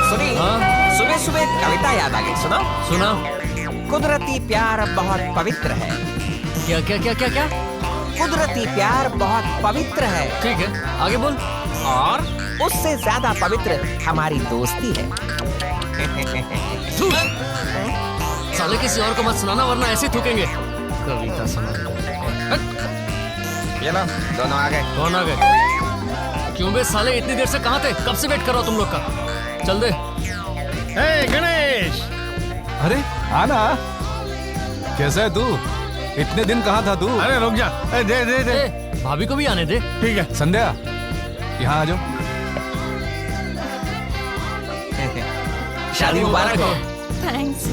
सुनी? सुबह सुबह कविता याद आ गई, सुनो? सुना। कुदरती प्यार बहुत पवित्र है। क्या क्या क्या क्या क्या? कुदरती प्यार बहुत पवित्र है। ठीक है, आगे बोल। और उससे ज्यादा पवित्र हमारी दोस्ती है। साले किसी और को मत सुनाना वरना ऐसे ही थूकेंगे। कविता सुना। ये लो, दोनों आ गए। कौन आ गए? क्यों बे साले, इतनी देर से कहाँ थे? कब से वेट कर रहा हूँ तुम लोग का। चल दे। गणेश, अरे आना, कैसा है तू? इतने दिन कहाँ था तू? अरे रुक जा, दे दे दे। भाभी को भी आने दे। ठीक है। संध्या, यहाँ आ जाओ। शादी मुबारक हो। थैंक्स।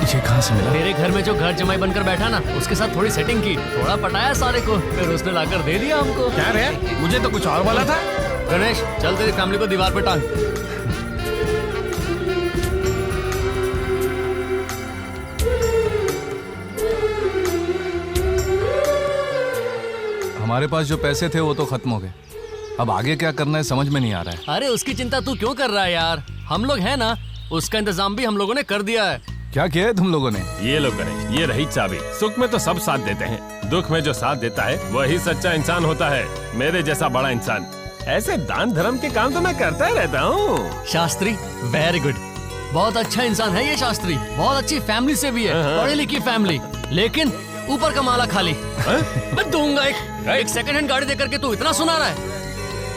ये कहाँ से मिला? तेरे घर में जो घर जमाई बनकर बैठा ना, उसके साथ थोड़ी सेटिंग की, थोड़ा पटाया सारे को, फिर उसने लाकर दे दिया हमको। क्या रे? मुझे तो कुछ और बोला था। गणेश, चल तेरी फैमिली को दीवार पे टांग। हमारे पास जो पैसे थे वो तो खत्म हो गए। अब आगे क्या करना है समझ में नहीं आ रहा है। अरे उसकी चिंता तू क्यों कर रहा है यार, हम लोग हैं ना, उसका इंतजाम भी हम लोगों ने कर दिया है। क्या किया है तुम लोगों ने? ये लो गणेश, ये रही चाबी। सुख में तो सब साथ देते हैं, दुख में जो साथ देता है वही सच्चा इंसान होता है, मेरे जैसा बड़ा इंसान। ऐसे दान धर्म के काम तो मैं करता ही रहता हूँ। शास्त्री वेरी गुड, बहुत अच्छा इंसान है ये शास्त्री, बहुत अच्छी फैमिली से भी है, पढ़ी लिखी फैमिली, लेकिन ऊपर का माला खाली। मैं दूंगा एक सेकंड हैंड गाड़ी देकर के तू इतना सुना रहा है।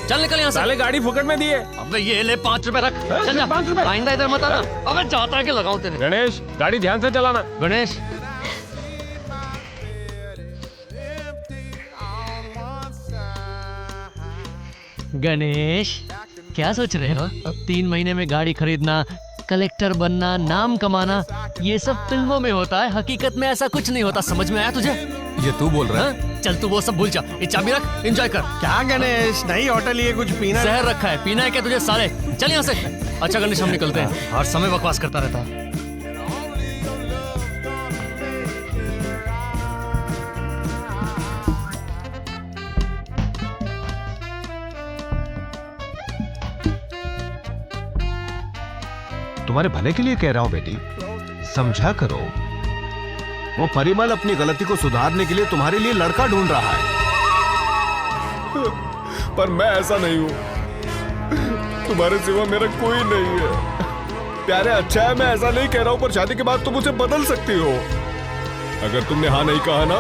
चल निकल यहाँ से। साले गाड़ी फुकट में दिए। अबे ये ले 5 रुपए रख, चल जा। 5 रुपए आइंदा इधर मत आना। अबे जाता है कि लगाऊं तेरे। गणेश गाड़ी ध्यान से चलाना। गणेश गणेश क्या सोच रहे हो? 3 महीने में गाड़ी खरीदना, कलेक्टर बनना, नाम कमाना, ये सब फिल्मों में होता है, हकीकत में ऐसा कुछ नहीं होता। समझ में आया तुझे? ये तू बोल रहा है? चल तू वो सब भूल जा, ये चाबी रख, एंजॉय कर। क्या गणेश, नई होटल लिए कुछ पीना? जहर रखा है, पीना है क्या तुझे साले? चल यहाँ से। अच्छा गणेश हम निकलते हैं, हर समय बकवास करता रहता है। तुम्हारे भले के लिए कह रहा हूं बेटी, समझा करो। वो परिमल अपनी गलती को सुधारने के लिए तुम्हारे लिए लड़का ढूंढ रहा है। पर मैं ऐसा नहीं हूँ, तुम्हारे सिवा मेरा कोई नहीं है। प्यारे अच्छा है, मैं ऐसा नहीं कह रहा हूं, पर शादी के बाद तुम उसे बदल सकती हो। अगर तुमने हाँ नहीं कहा ना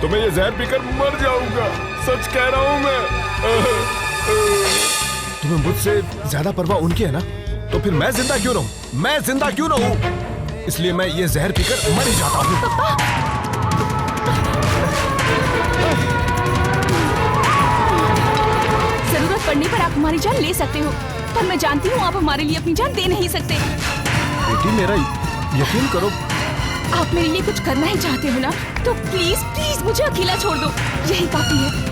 तो मैं ये जहर पीकर मर जाऊंगा, सच कह रहा हूं मैं। तुम्हें मुझसे ज्यादा परवाह उनकी है ना, तो फिर मैं जिंदा क्यों रहूं? मैं जिंदा क्यों रहूं? इसलिए मैं ये जहर पीकर मर ही जाता हूं। जरूरत पड़ने पर आप हमारी जान ले सकते हो, पर मैं जानती हूँ आप हमारे लिए अपनी जान दे नहीं सकते। बेटी मेरा यकीन करो। आप मेरे लिए कुछ करना ही चाहते हो ना, तो प्लीज प्लीज मुझे अकेला छोड़ दो, यही काफी है।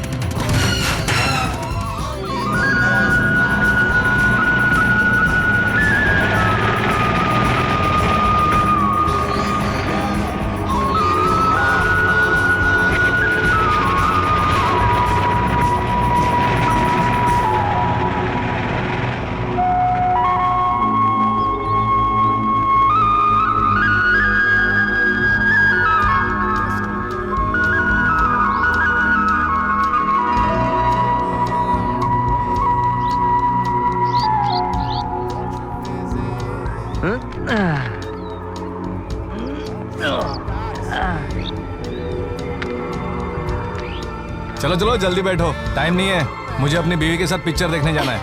चलो चलो जल्दी बैठो, टाइम नहीं है, मुझे अपनी बीवी के साथ पिक्चर देखने जाना है।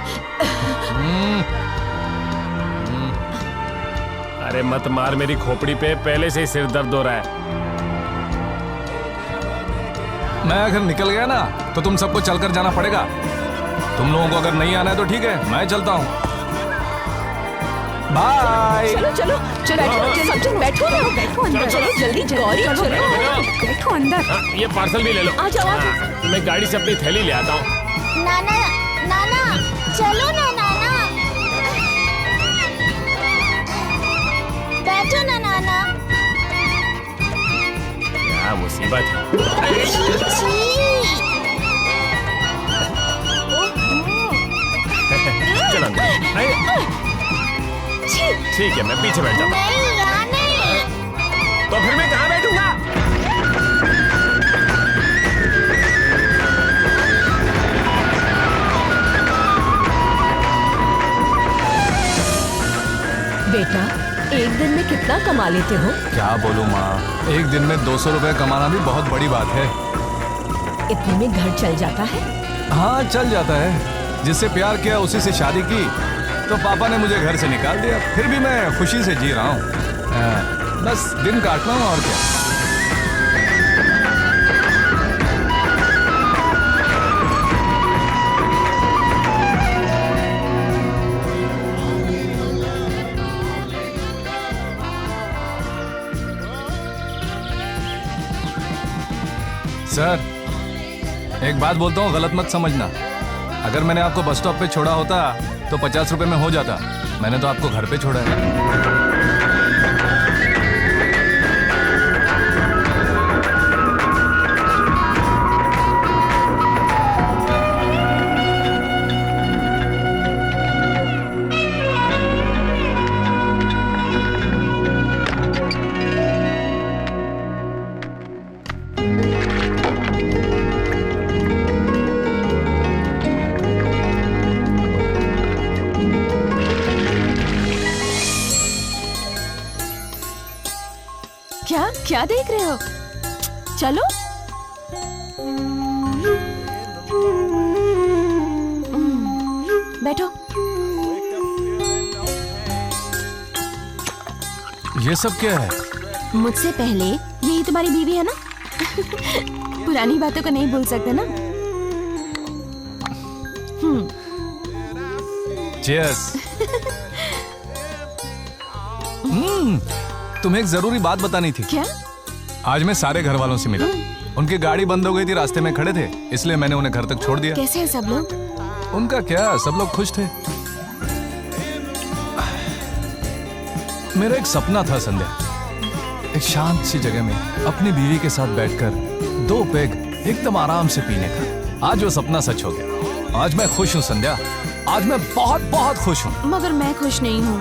अरे मत मार मेरी खोपड़ी पे, पहले से ही सिर दर्द हो रहा है। मैं अगर निकल गया ना तो तुम सबको चलकर जाना पड़ेगा। तुम लोगों को अगर नहीं आना है तो ठीक है, मैं चलता हूँ। बाय। चलो चलो चलो बैठो ना, बैठो अंदर, चलो जल्दी जल्दी चलो, बैठो अंदर। ये पार्सल भी ले लो। आ जाओ। मैं गाड़ी से अपनी थैली ले आता हूँ। नाना नाना चलो ना नाना, बैठो ना नाना। क्या मुसीबत है। चलो ठीक है, मैं पीछे बैठ जाता हूँ। तो फिर मैं कहाँ बैठूंगा? बेटा एक दिन में कितना कमा लेते हो? क्या बोलूं माँ, एक दिन में 200 रुपए कमाना भी बहुत बड़ी बात है। इतने में घर चल जाता है? हाँ चल जाता है, जिससे प्यार किया उसी से शादी की, तो पापा ने मुझे घर से निकाल दिया, फिर भी मैं खुशी से जी रहा हूँ। बस दिन काटना हूँ और क्या। सर एक बात बोलता हूँ, गलत मत समझना। अगर मैंने आपको बस स्टॉप पे छोड़ा होता तो 50 रुपए में हो जाता, मैंने तो आपको घर पे छोड़ा है। क्या देख रहे हो? चलो। बैठो। ये सब क्या है? मुझसे पहले यही तुम्हारी बीवी है ना? पुरानी बातों को नहीं भूल सकते ना? Cheers. तुम्हें एक जरूरी बात बतानी थी। क्या? आज मैं सारे घर वालों से मिला। उनकी गाड़ी बंद हो गई थी, रास्ते में खड़े थे, इसलिए मैंने उन्हें घर तक छोड़ दिया। कैसे हैं सब लोग? उनका क्या, सब लोग खुश थे। मेरा एक सपना था संध्या, एक शांत सी जगह में अपनी बीवी के साथ बैठकर 2 पेग एकदम आराम से पीने का। आज वो सपना सच हो गया। आज मैं खुश हूँ संध्या, आज मैं बहुत बहुत खुश हूँ। मगर मैं खुश नहीं हूँ।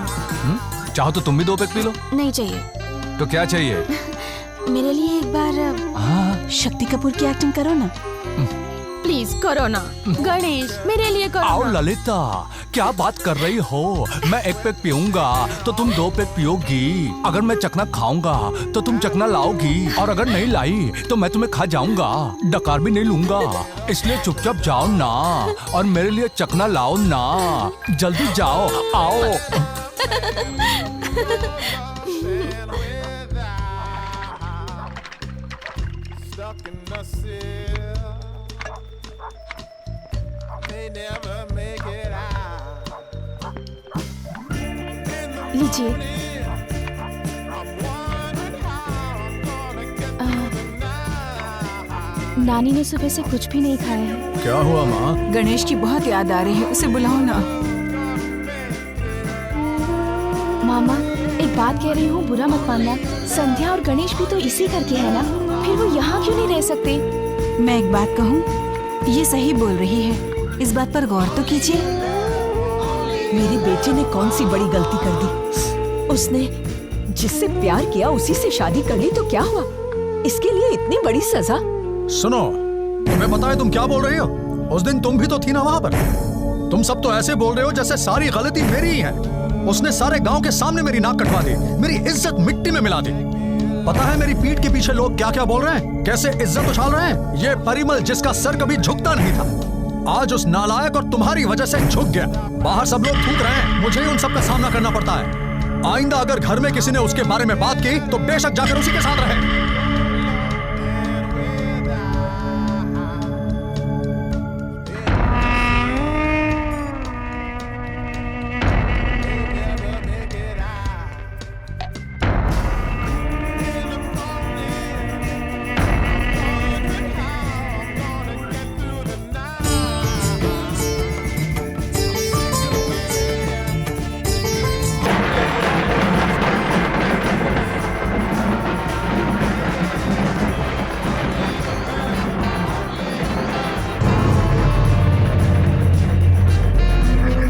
चाहो तो तुम भी 2 पेग पी लो। नहीं चाहिए। तो क्या चाहिए? मेरे लिए एक बार शक्ति कपूर की एक्टिंग करो ना, प्लीज करो ना। गणेश, मेरे लिए करो आओ ना। ललिता, क्या बात कर रही हो? मैं 1 पेग पीऊंगा तो तुम 2 पेग पियोगी। अगर मैं चखना खाऊंगा तो तुम चखना लाओगी, और अगर नहीं लाई तो मैं तुम्हें खा जाऊंगा, डकार भी नहीं लूंगा। इसलिए चुपचाप जाओ ना और मेरे लिए चखना लाओ ना। जल्दी जाओ, आओ। लीजिए। नानी ने सुबह से कुछ भी नहीं खाया है। क्या हुआ माँ? गणेश की बहुत याद आ रही है, उसे बुलाओ ना। मामा, एक बात कह रही हूँ, बुरा मत मानना। संध्या और गणेश भी तो इसी घर के हैं ना, फिर वो यहाँ क्यों नहीं रह सकते? मैं एक बात कहूँ, ये सही बोल रही है, इस बात पर गौर तो कीजिए। मेरे बेटे ने कौन सी बड़ी गलती कर दी? उसने जिससे प्यार किया उसी से शादी कर ली तो क्या हुआ? इसके लिए इतनी बड़ी सजा? सुनो, तुम्हें पता है तुम क्या बोल रही हो? उस दिन तुम भी तो थी ना वहाँ पर। तुम सब तो ऐसे बोल रहे हो जैसे सारी गलती मेरी ही है। उसने सारे गांव के सामने मेरी नाक कटवा दी, मेरी इज्जत मिट्टी में मिला दी। पता है मेरी पीठ के पीछे लोग क्या क्या बोल रहे हैं, कैसे इज्जत उछाल रहे हैं? ये परिमल जिसका सर कभी झुकता नहीं था, आज उस नालायक और तुम्हारी वजह से झुक गया। बाहर सब लोग थूक रहे हैं, मुझे ही उन सब का सामना करना पड़ता है। आइंदा अगर घर में किसी ने उसके बारे में बात की तो बेशक जाकर उसी के साथ रहे।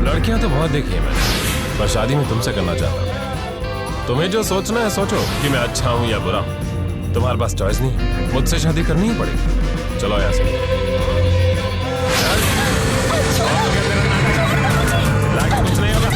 लड़कियां तो बहुत देखी है मैंने, पर शादी में तुमसे करना चाहता हूं। तुम्हें जो सोचना है सोचो कि मैं अच्छा हूं या बुरा हूं। तुम्हारे पास चॉइस नहीं है, मुझसे शादी करनी ही पड़ेगी। चलो यहाँ से। कुछ नहीं होगा।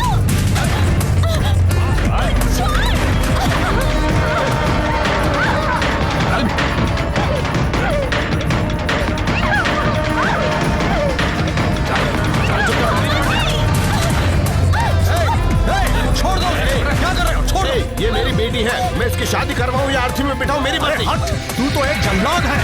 ये मेरी बेटी है, मैं इसकी शादी करवाऊं या अर्थी में बिठाऊं, मेरी मर्जी। तू तो एक जल्लाद है।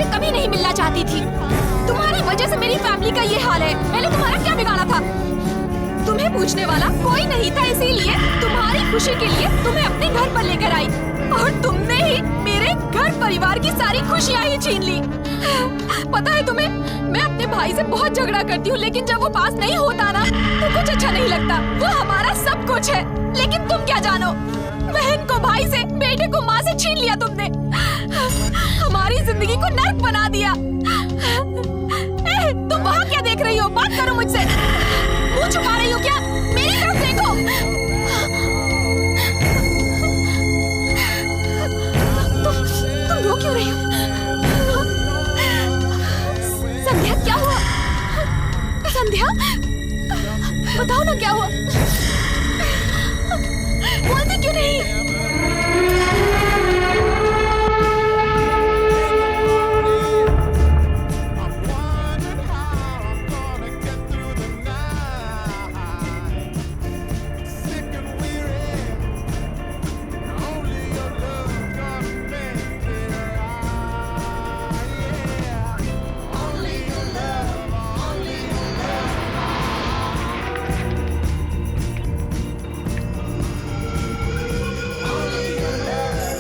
तुमसे कभी नहीं मिलना चाहती थी। तुम्हारी वजह से मेरी फैमिली का ये हाल है। मैंने तुम्हारा क्या बिगाड़ा था? तुम्हें पूछने वाला कोई नहीं था, इसीलिए तुम्हारी खुशी के लिए तुम्हें अपने घर पर लेकर आई और तुमने ही मेरे घर परिवार की सारी खुशियां ही छीन ली। पता है तुम्हें, मैं अपने भाई से बहुत झगड़ा करती हूँ, लेकिन जब वो पास नहीं होता ना तो कुछ अच्छा नहीं लगता। वो हमारा सब कुछ है, लेकिन तुम क्या जानो, बहन को भाई से, बेटे को माँ से छीन लिया तुमने। हमारी जिंदगी को नर्क बना दिया। तुम वहाँ क्या देख रही हो? बात करो मुझसे। मुँह छुपा रही हो क्या? मेरी तरफ देखो। तुम रो क्यों रही हो? संध्या, क्या हुआ? संध्या, बताओ ना क्या हुआ? बोलती क्यों नहीं?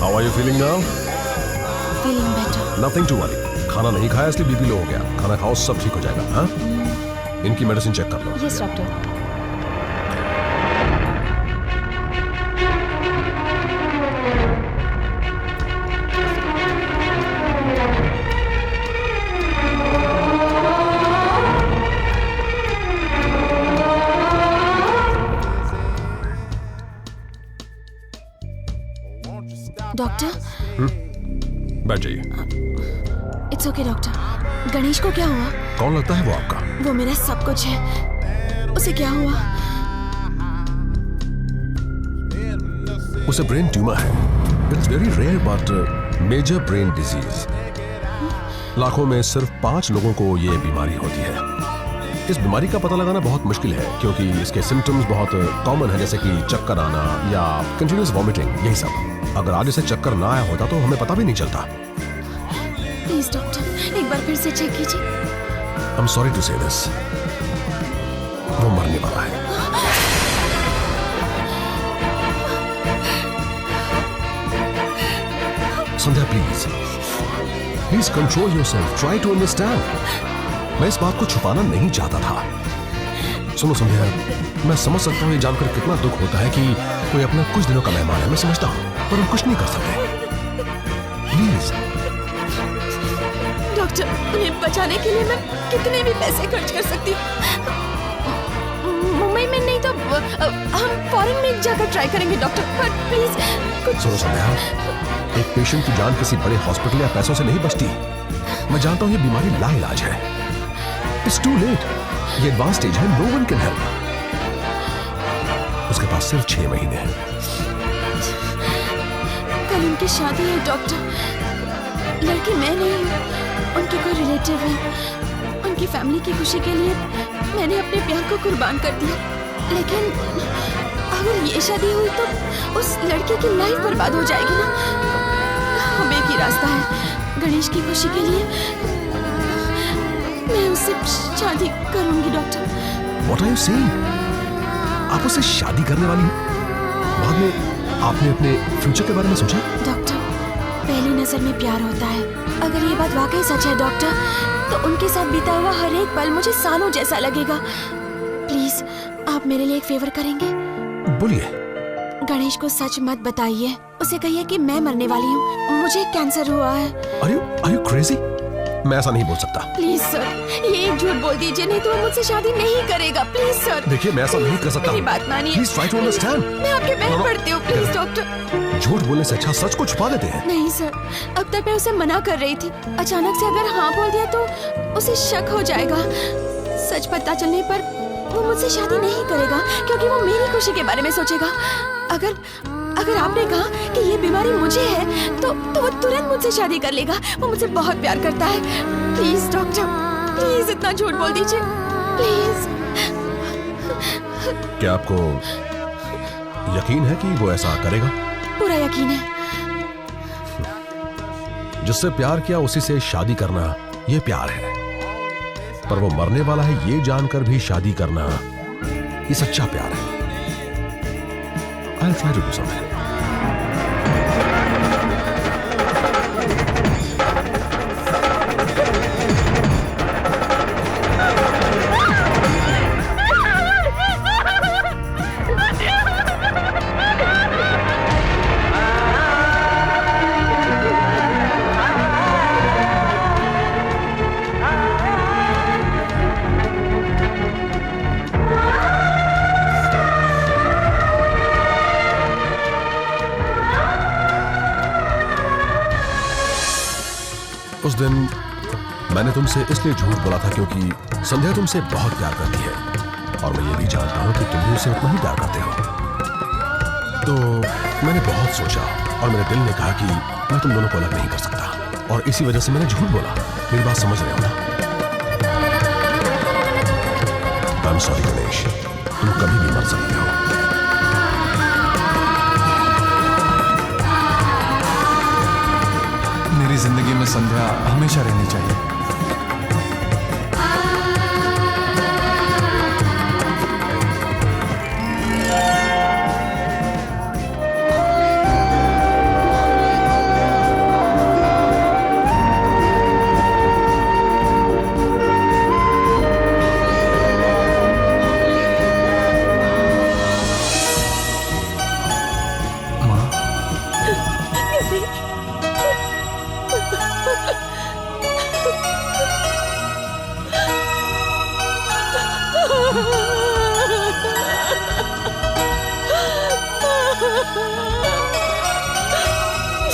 How are you feeling now? Feeling better. Nothing to worry. खाना नहीं खाया इसलिए बीपी लो हो गया। खाना खाओ, सब ठीक हो जाएगा। हाँ? इनकी मेडिसिन चेक कर लो। Yes, doctor. डॉक्टर, बैठ जाइए। It's okay doctor. गणेश को क्या हुआ? कौन लगता है वो आपका? वो मेरा सब कुछ है। उसे क्या हुआ? उसे ब्रेन ट्यूमर है। It's very rare but major brain disease. लाखों में सिर्फ 5 लोगों को ये बीमारी होती है। इस बीमारी का पता लगाना बहुत मुश्किल है क्योंकि इसके सिम्टम्स बहुत कॉमन है, जैसे कि चक्कर आना या कंटिन्यूअस वॉमिटिंग, यही सब। अगर आज इसे चक्कर ना आया होता तो हमें पता भी नहीं चलता। प्लीज डॉक्टर, एक बार फिर से चेक कीजिए। I am sorry to say this, वो मरने वाला है। Sandhya, please control yourself, try to understand. मैं इस बात को छुपाना नहीं चाहता था। सुनो संध्या, मैं समझ सकता हूँ ये जानकर कितना दुख होता है कि कोई अपना कुछ दिनों का मेहमान है, मैं समझता हूँ, पर हम कुछ नहीं कर सकते। प्लीज डॉक्टर, उन्हें बचाने के लिए मैं कितने भी पैसे खर्च कर सकती हूँ। मुंबई में नहीं तो हम फॉरेन में जाकर ट्राई करेंगे डॉक्टर, पर प्लीज कुछ। सुनो संध्या, एक पेशेंट की जान किसी बड़े हॉस्पिटल या पैसों से नहीं बचती। मैं जानता हूँ ये बीमारी लाइलाज है। इट्स टू लेट, ये एडवांस स्टेज है, नो वन कैन हेल्प। उसके पास सिर्फ 6 महीने हैं। कल उनकी शादी है डॉक्टर। लड़की मैं नहीं हूँ, उनके कोई रिलेटिव है। उनकी फैमिली की खुशी के लिए मैंने अपने प्यार को कुर्बान कर दिया, लेकिन अगर ये शादी हुई तो उस लड़के की लाइफ बर्बाद हो जाएगी ना। अब एक ही रास्ता है, गणेश की खुशी के लिए मैं उससे शादी करूंगी doctor. What are you saying? आप उससे शादी करने वाली हैं? बाद में आपने अपने फ्यूचर के बारे में सोचा? डॉक्टर, पहली नजर में प्यार होता है। अगर ये बात वाकई सच है डॉक्टर, तो उनके साथ बीता हुआ हर एक पल मुझे सालों जैसा लगेगा। प्लीज आप मेरे लिए एक फेवर करेंगे? बोलिए। गणेश को सच मत बताइए। उसे कहिए कि मैं मरने वाली हूँ, मुझे कैंसर हुआ है। Are you crazy? मैं ऐसा नहीं बोल सकता। प्लीज सर, ये एक झूठ बोल दीजिए, नहीं तो वो मुझसे शादी नहीं करेगा। Please sir. देखिए, मैं ऐसा नहीं कर सकता। मेरी बात मानिए। Please try to understand. मैं आपके पैर पड़ती हूँ, प्लीज डॉक्टर। झूठ बोलने से अच्छा सच को छुपा देते हैं। नहीं सर, अब तक मैं उसे मना कर रही थी। अचानक से अगर हाँ बोल दिया तो उसे शक हो जाएगा। सच पता चलने पर वो मुझसे शादी नहीं करेगा, क्योंकि वो मेरी खुशी के बारे में सोचेगा। अगर आपने कहा कि ये बीमारी मुझे है तो वो तुरंत मुझसे शादी कर लेगा। वो मुझसे बहुत प्यार करता है। प्लीज डॉक्टर, प्लीज इतना झूठ बोल दीजिए, प्लीज। क्या आपको यकीन है कि वो ऐसा करेगा? पूरा यकीन है। जिससे प्यार किया उसी से शादी करना यह प्यार है, पर वो मरने वाला है ये जानकर भी शादी करना ये सच्चा प्यार है। I'll try to do something. उस दिन मैंने तुमसे इसलिए झूठ बोला था क्योंकि संध्या तुमसे बहुत प्यार करती है और मैं ये भी जानता हूं कि तुम भी उसे उतना ही प्यार करते हो। तो मैंने बहुत सोचा और मेरे दिल ने कहा कि मैं तुम दोनों को अलग नहीं कर सकता, और इसी वजह से मैंने झूठ बोला। मेरी बात समझ रहे हो ना? I'm sorry गणेश, तुम कभी भी मर सकते हो। मेरी जिंदगी में संध्या हमेशा रहनी चाहिए।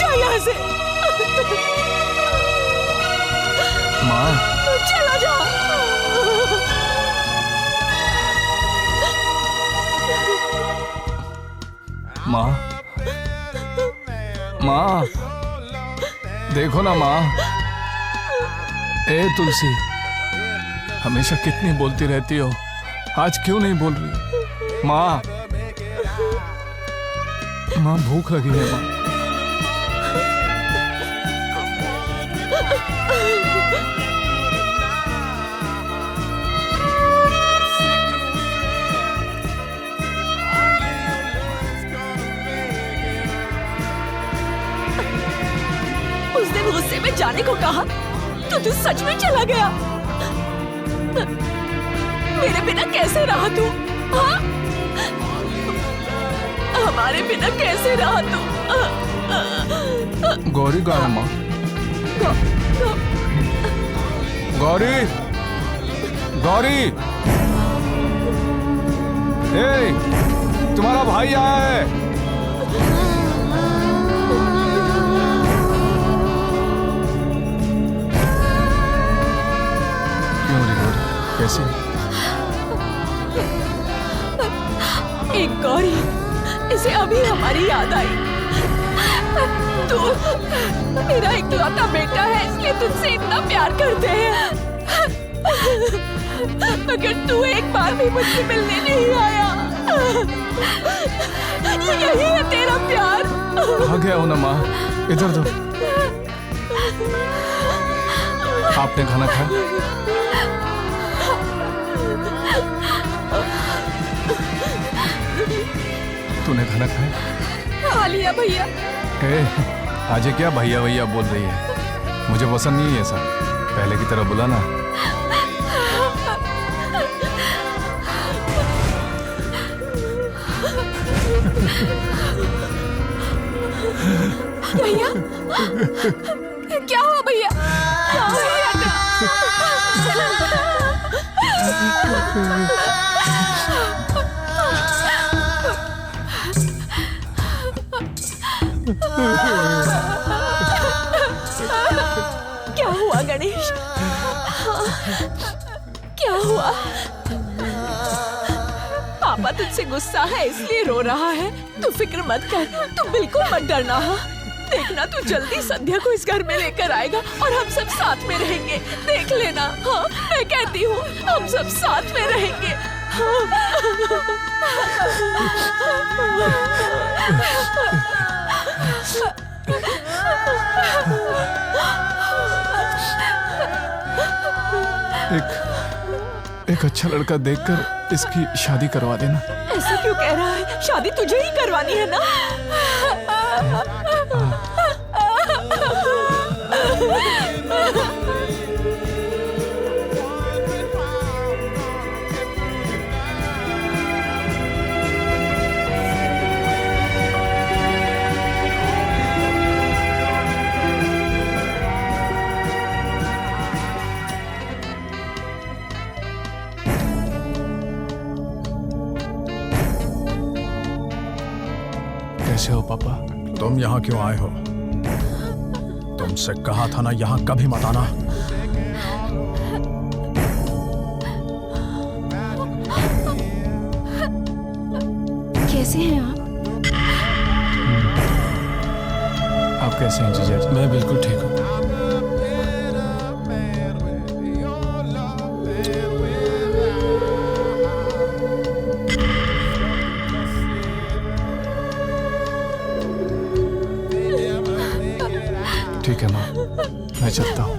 जा यहाँ से। माँ, चला जा। माँ, माँ, देखो ना माँ। ए तुलसी, हमेशा कितनी बोलती रहती हो, आज क्यों नहीं बोल रही? माँ, माँ भूख लगी है माँ। उस दिन गुस्से में जाने को कहा तो तू सच में चला गया। मेरे बिना कैसे रहा तू? हाँ? हमारे बिना कैसे रहा तू? गौरी कहाँ है माँ? गौरी, गौरी, ए, तुम्हारा भाई आया है। क्यों रे गौरी, कैसी? एक गौरी, इसे अभी हमारी याद आई। तू मेरा इकलौता बेटा है, इसलिए तुझसे इतना प्यार करते हैं, मगर तू एक बार भी मुझसे मिलने नहीं आया। यही है तेरा प्यार। कहाँ गया हो ना माँ? इधर दो। आपने खाना खाया? तूने खाना खाया? खा लिया भैया। आज ये क्या भैया भैया बोल रही है? मुझे पसंद नहीं है ऐसा। पहले की तरह बोला ना। भैया, क्या हुआ भैया? क्या हुआ भैया? क्या हुआ गणेश? क्या हुआ? पापा तुझसे गुस्सा है इसलिए रो रहा है। तू फिक्र मत कर, तू बिल्कुल मत डरना। हाँ, देखना तू जल्दी संध्या को इस घर में लेकर आएगा और हम सब साथ में रहेंगे। देख लेना। हाँ, मैं कहती हूँ हम सब साथ में रहेंगे। हाँ। एक अच्छा लड़का देखकर इसकी शादी करवा देना। ऐसा क्यों कह रहा है? शादी तुझे ही करवानी है ना? कैसे हो पापा? तुम यहाँ क्यों आए हो? तुमसे कहा था ना यहाँ कभी मत आना। कैसे हैं आप कैसे हैं जीजा जी? मैं बिल्कुल ठीक हूँ। ठीक है माँ, मैं चलता हूँ।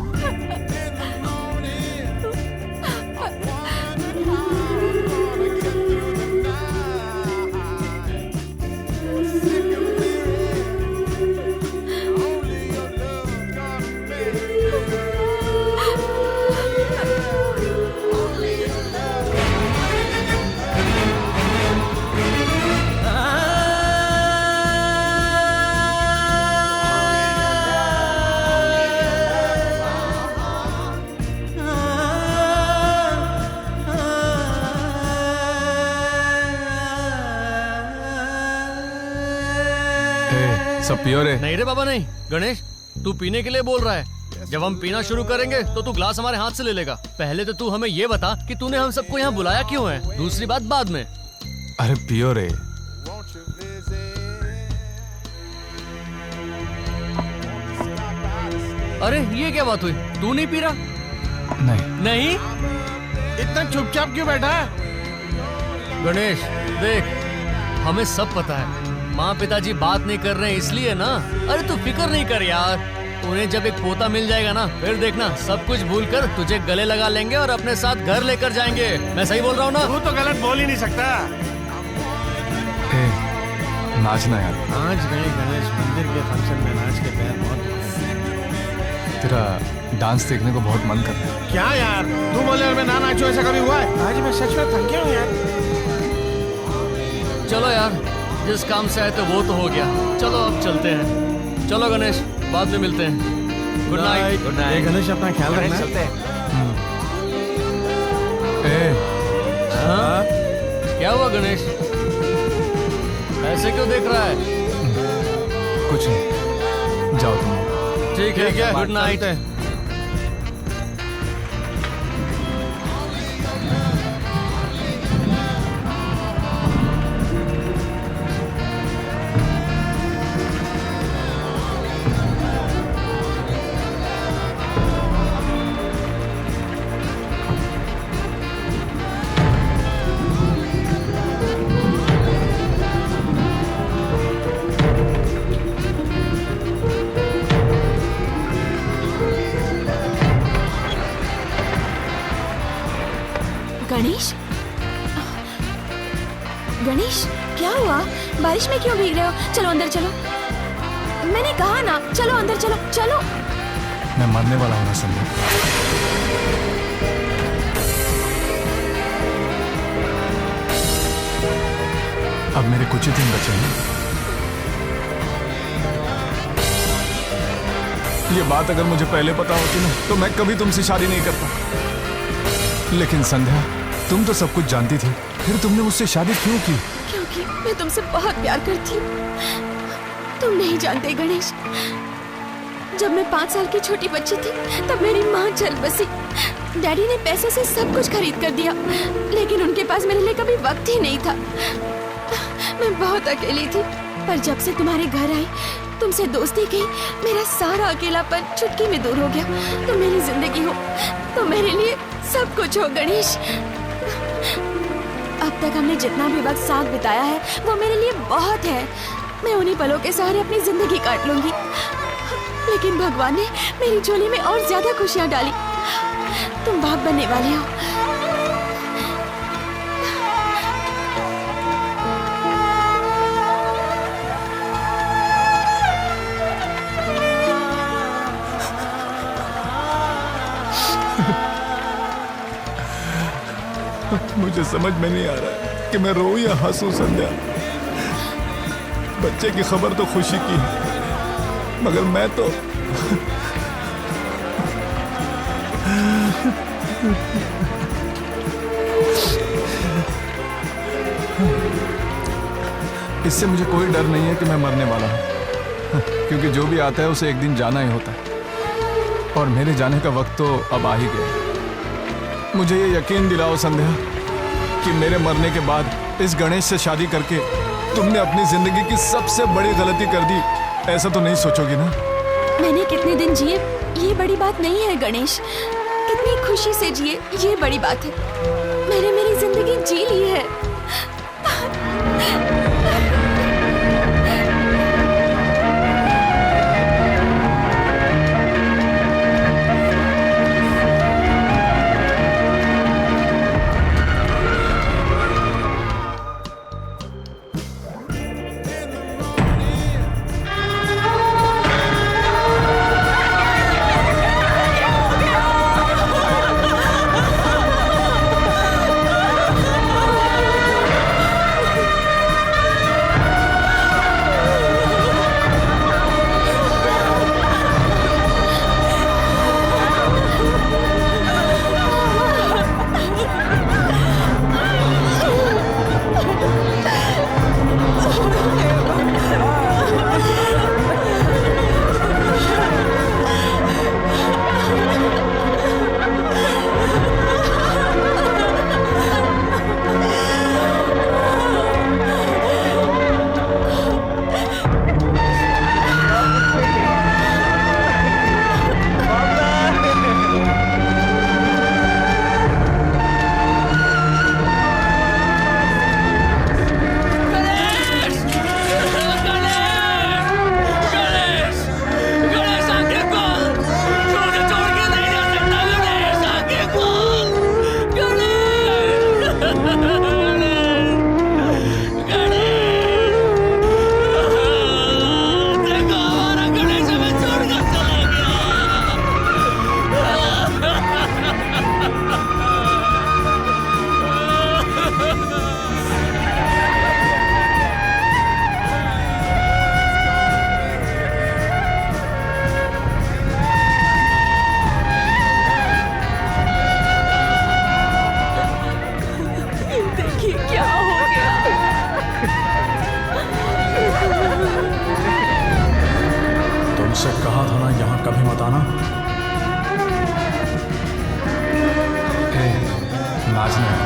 सब पियो रे? नहीं रे बाबा नहीं। गणेश, तू पीने के लिए बोल रहा है। जब हम पीना शुरू करेंगे तो तू ग्लास हमारे हाथ से ले लेगा। पहले तो तू हमें ये बता कि तूने हम सबको यहाँ बुलाया क्यों है। दूसरी बात बाद में। अरे पियो रे। अरे ये क्या बात हुई? तू नहीं पी रहा? नहीं। नहीं? इतना चुपचाप क्यों बैठा है? गणेश देख, हमें सब पता है माँ पिताजी बात नहीं कर रहे हैं इसलिए ना। अरे तू फिक्र नहीं कर यार, उन्हें जब एक पोता मिल जाएगा ना, फिर देखना सब कुछ भूलकर तुझे गले लगा लेंगे और अपने साथ घर लेकर जाएंगे। मैं सही बोल रहा हूँ ना? तू तो गलत बोल ही नहीं सकता। नाचना यार। आज गए गणेश मंदिर के फंक्शन में, नाच के पैर बहुत। तेरा डांस देखने को बहुत मन कर रहा है। क्या यार, तू बोले और मैं ना नाचूं, ऐसा कभी हुआ है? आज मैं सच में थक गया हूँ यार। चलो यार, जिस काम से आए थे वो तो हो गया। चलो अब चलते हैं। चलो गणेश, बाद में मिलते हैं। Good night. Good night. Ganesh अपना ख्याल रखना। चलते हैं। हाँ? क्या हुआ गणेश? ऐसे क्यों देख रहा है? कुछ नहीं, जाओ तुम। ठीक है, गुड नाइट। गणेश, गणेश क्या हुआ? बारिश में क्यों भीग रहे हो? चलो अंदर चलो। मैंने कहा ना, चलो अंदर चलो। चलो। मैं मरने वाला हूँ ना संध्या। अब मेरे कुछ ही दिन बचे हैं। ये बात अगर मुझे पहले पता होती ना, तो मैं कभी तुमसे शादी नहीं करता। लेकिन संध्या, तुम तो सब कुछ जानती थी, फिर तुमने मुझसे शादी क्यों की? क्योंकि मैं तुमसे बहुत प्यार करती हूँ। तुम नहीं जानते गणेश, जब मैं 5 साल की छोटी बच्ची थी तब मेरी माँ चल बसी। डैडी ने पैसे से सब कुछ खरीद कर दिया, लेकिन उनके पास मेरे लिए कभी वक्त ही नहीं था। मैं बहुत अकेली थी, पर जब से तुम्हारे घर आई, तुमसे दोस्ती की, मेरा सारा अकेलापन चुटकी में दूर हो गया। तुम मेरी जिंदगी हो, तुम मेरे लिए सब कुछ हो गणेश। अब तक हमने जितना भी वक्त साथ बिताया है वो मेरे लिए बहुत है। मैं उन्हीं पलों के सहारे अपनी जिंदगी काट लूंगी, लेकिन भगवान ने मेरी झोली में और ज्यादा खुशियां डाली। तुम बाप बनने वाले हो। मुझे समझ में नहीं आ रहा कि मैं रोऊं या हंसूं संध्या। बच्चे की खबर तो खुशी की है, मगर मैं तो इससे मुझे कोई डर नहीं है कि मैं मरने वाला हूं, क्योंकि जो भी आता है उसे एक दिन जाना ही होता है और मेरे जाने का वक्त तो अब आ ही गया। मुझे ये यकीन दिलाओ संध्या कि मेरे मरने के बाद इस गणेश से शादी करके तुमने अपनी जिंदगी की सबसे बड़ी गलती कर दी, ऐसा तो नहीं सोचोगी ना? मैंने कितने दिन जिए ये बड़ी बात नहीं है गणेश, कितनी खुशी से जिए ये बड़ी बात है। मैंने मेरी जिंदगी जी ली है।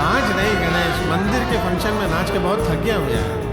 आज नहीं गणेश, मंदिर के फंक्शन में नाच के बहुत थक गया हूँ यार।